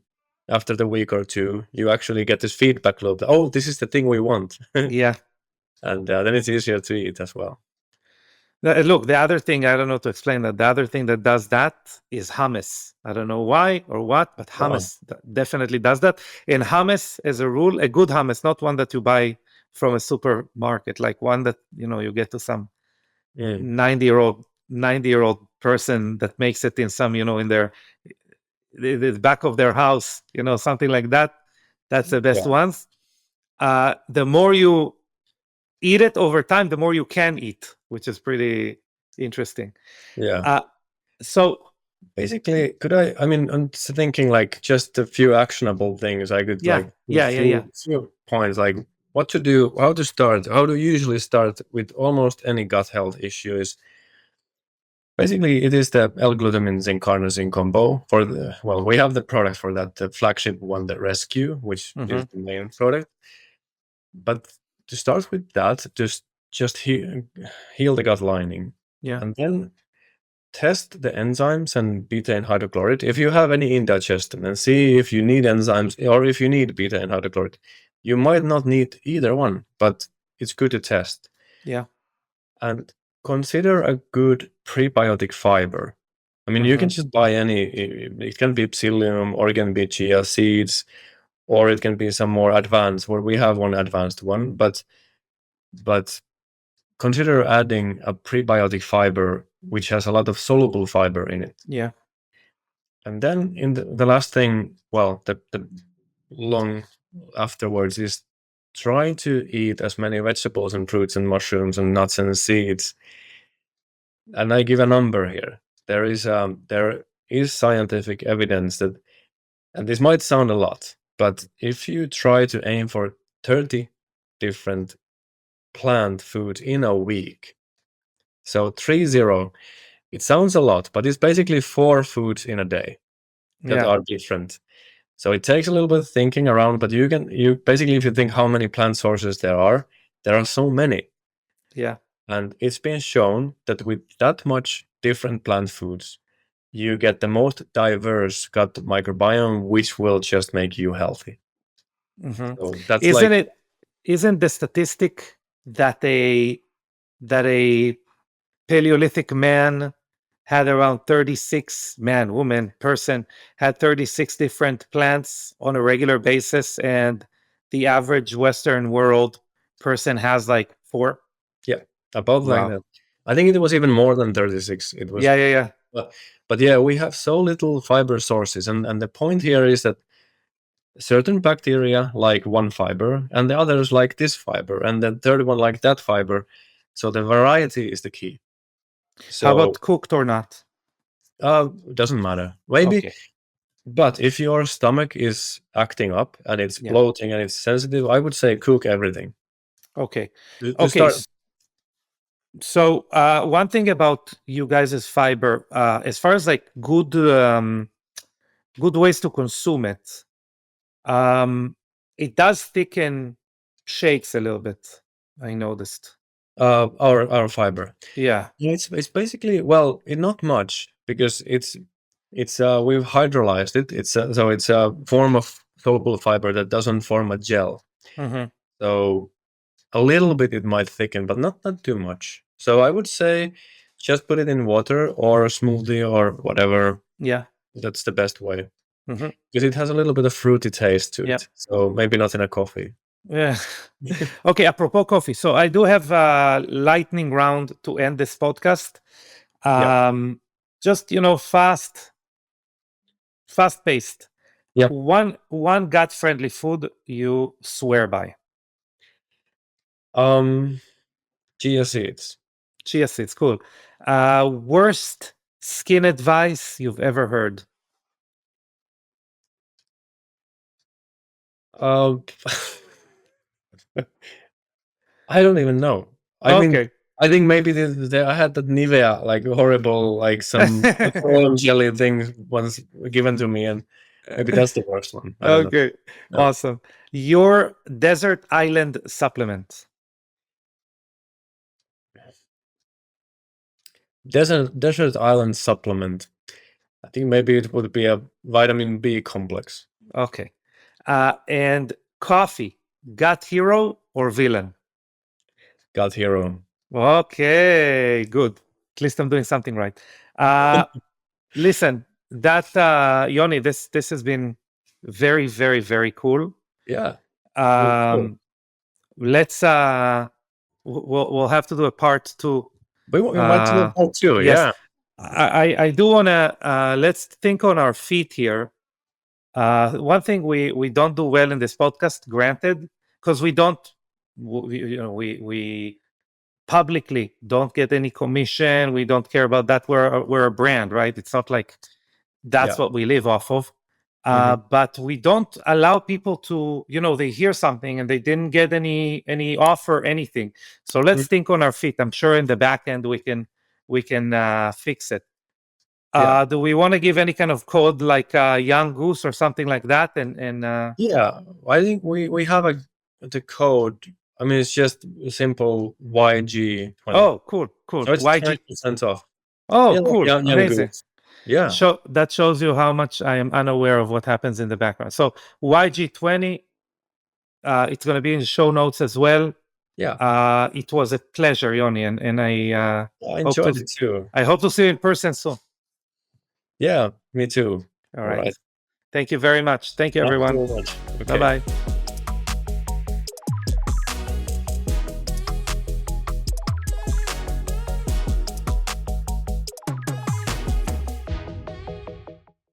[SPEAKER 2] after the week or two, you actually get this feedback loop. Oh, this is the thing we want.
[SPEAKER 1] Yeah.
[SPEAKER 2] And then it's easier to eat as well.
[SPEAKER 1] Look, the other thing, I don't know to explain that. The other thing that does that is hummus. I don't know why or what, but
[SPEAKER 2] Oh,
[SPEAKER 1] hummus definitely does that. And hummus, as a rule, a good hummus, not one that you buy from a supermarket, like one that you get to some
[SPEAKER 2] mm,
[SPEAKER 1] 90-year-old person that makes it in some, in the back of their house, something like that. That's the best
[SPEAKER 2] yeah,
[SPEAKER 1] ones. The more you eat it over time, the more you can eat, which is pretty interesting.
[SPEAKER 2] yeah.
[SPEAKER 1] Uh, so
[SPEAKER 2] Basically, I mean, I'm just thinking like just a few actionable things I could
[SPEAKER 1] yeah,
[SPEAKER 2] like give
[SPEAKER 1] yeah, yeah, yeah,
[SPEAKER 2] few points, like what to do, how to start, how to usually start with almost any gut health issues. Basically, it is the L-glutamine zinc carnosine combo for well, we have the product for that, the flagship one, the Rescue, which
[SPEAKER 1] hmm
[SPEAKER 2] is the main product. But to start with that, just heal the gut lining,
[SPEAKER 1] yeah,
[SPEAKER 2] and then test the enzymes and betaine hydrochloride if you have any indigestion, and see if you need enzymes or if you need betaine hydrochloride. You might not need either one, but it's good to test.
[SPEAKER 1] yeah,
[SPEAKER 2] And consider a good prebiotic fiber. I mean, you can
[SPEAKER 1] hmm
[SPEAKER 2] just buy any, it can be psyllium or it can be chia seeds, or it can be some more advanced, where we have one advanced one, but consider adding a prebiotic fiber which has a lot of soluble fiber in it.
[SPEAKER 1] yeah,
[SPEAKER 2] And then in the last thing, well, the long afterwards is try to eat as many vegetables and fruits and mushrooms and nuts and seeds. And I give a number here. There is scientific evidence that, and this might sound a lot, but if you try to aim for 30 different plant foods in a week, so 30, it sounds a lot, but it's basically 4 foods in a day that
[SPEAKER 1] yeah,
[SPEAKER 2] are different. So it takes a little bit of thinking around, but you basically, if you think how many plant sources there are so many.
[SPEAKER 1] yeah.
[SPEAKER 2] And it's been shown that with that much different plant foods, you get the most diverse gut microbiome, which will just make you healthy.
[SPEAKER 1] hmm
[SPEAKER 2] So that's
[SPEAKER 1] Isn't
[SPEAKER 2] like,
[SPEAKER 1] it? Isn't the statistic that a Paleolithic man had around 36 man, woman, person had 36 different plants on a regular basis, and the average Western world person has like 4?
[SPEAKER 2] yeah, above like
[SPEAKER 1] Wow.
[SPEAKER 2] that. I think it was even more than 36. It was,
[SPEAKER 1] Yeah, yeah, yeah,
[SPEAKER 2] but, but yeah, we have so little fiber sources. And the point here is that certain bacteria like one fiber, and the others like this fiber, and the third one like that fiber. So the variety is the key.
[SPEAKER 1] how
[SPEAKER 2] So
[SPEAKER 1] about cooked or not?
[SPEAKER 2] it doesn't matter. Maybe,
[SPEAKER 1] Okay.
[SPEAKER 2] but if your stomach is acting up and it's
[SPEAKER 1] Yeah.
[SPEAKER 2] bloating and it's sensitive, I would say cook everything.
[SPEAKER 1] Okay.
[SPEAKER 2] To
[SPEAKER 1] Okay.
[SPEAKER 2] start,
[SPEAKER 1] So one thing about you guys is fiber, as far as like good ways to consume it. Um, It does thicken shakes a little bit, I noticed.
[SPEAKER 2] Our fiber.
[SPEAKER 1] Yeah.
[SPEAKER 2] It's basically, well, not much, because it's we've hydrolyzed it. So it's a form of soluble fiber that doesn't form a gel.
[SPEAKER 1] Mm-hmm.
[SPEAKER 2] So a little bit it might thicken, but not too much. So I would say just put it in water or a smoothie or whatever.
[SPEAKER 1] Yeah.
[SPEAKER 2] That's the best way,
[SPEAKER 1] Mm-hmm.
[SPEAKER 2] because it has a little bit of fruity taste to
[SPEAKER 1] Yep.
[SPEAKER 2] it. So maybe not in a coffee.
[SPEAKER 1] Yeah. Okay, apropos coffee. So I do have a lightning round to end this podcast. Just, fast paced.
[SPEAKER 2] Yep.
[SPEAKER 1] One gut friendly food you swear by.
[SPEAKER 2] Chia seeds.
[SPEAKER 1] Chia seeds, cool. Worst skin advice you've ever heard.
[SPEAKER 2] I don't even know. I mean,
[SPEAKER 1] Okay.
[SPEAKER 2] I think maybe I had that Nivea, like horrible, like some petroleum jelly thing once given to me, and maybe that's the worst one. I don't know.
[SPEAKER 1] Okay,
[SPEAKER 2] No.
[SPEAKER 1] awesome. Your desert island supplement.
[SPEAKER 2] Desert island supplement. I think maybe it would be a vitamin B complex.
[SPEAKER 1] Okay. And coffee, gut hero or villain?
[SPEAKER 2] Gut hero.
[SPEAKER 1] Okay, good. At least I'm doing something right. Listen, Joni, this has been very, very, very cool.
[SPEAKER 2] Yeah.
[SPEAKER 1] Cool. Let's we'll have to do a part 2.
[SPEAKER 2] We might do a part 2.
[SPEAKER 1] Yes.
[SPEAKER 2] Yeah.
[SPEAKER 1] I do wanna let's think on our feet here. One thing we don't do well in this podcast, granted, because we don't, we publicly don't get any commission. We don't care about that. We're a brand, right? It's not like that's what we live off of. But we don't allow people to, they hear something and they didn't get any offer, anything. So let's think on our feet. I'm sure in the back end we can fix it. Do we want to give any kind of code like Young Goose or something like that? And
[SPEAKER 2] yeah, I think we have the code. I mean, it's just simple YG20.
[SPEAKER 1] Oh, cool.
[SPEAKER 2] So it's
[SPEAKER 1] YG
[SPEAKER 2] 20% off.
[SPEAKER 1] Oh,
[SPEAKER 2] Yeah,
[SPEAKER 1] cool.
[SPEAKER 2] Young
[SPEAKER 1] Amazing.
[SPEAKER 2] Goose. Yeah.
[SPEAKER 1] That shows you how much I am unaware of what happens in the background. So YG20, it's going to be in the show notes as well.
[SPEAKER 2] Yeah.
[SPEAKER 1] It was a pleasure, Joni, and I
[SPEAKER 2] enjoyed it too.
[SPEAKER 1] I hope to see you in person soon.
[SPEAKER 2] Yeah, me too.
[SPEAKER 1] All right. Thank you very much. Thank you, everyone. Bye-bye.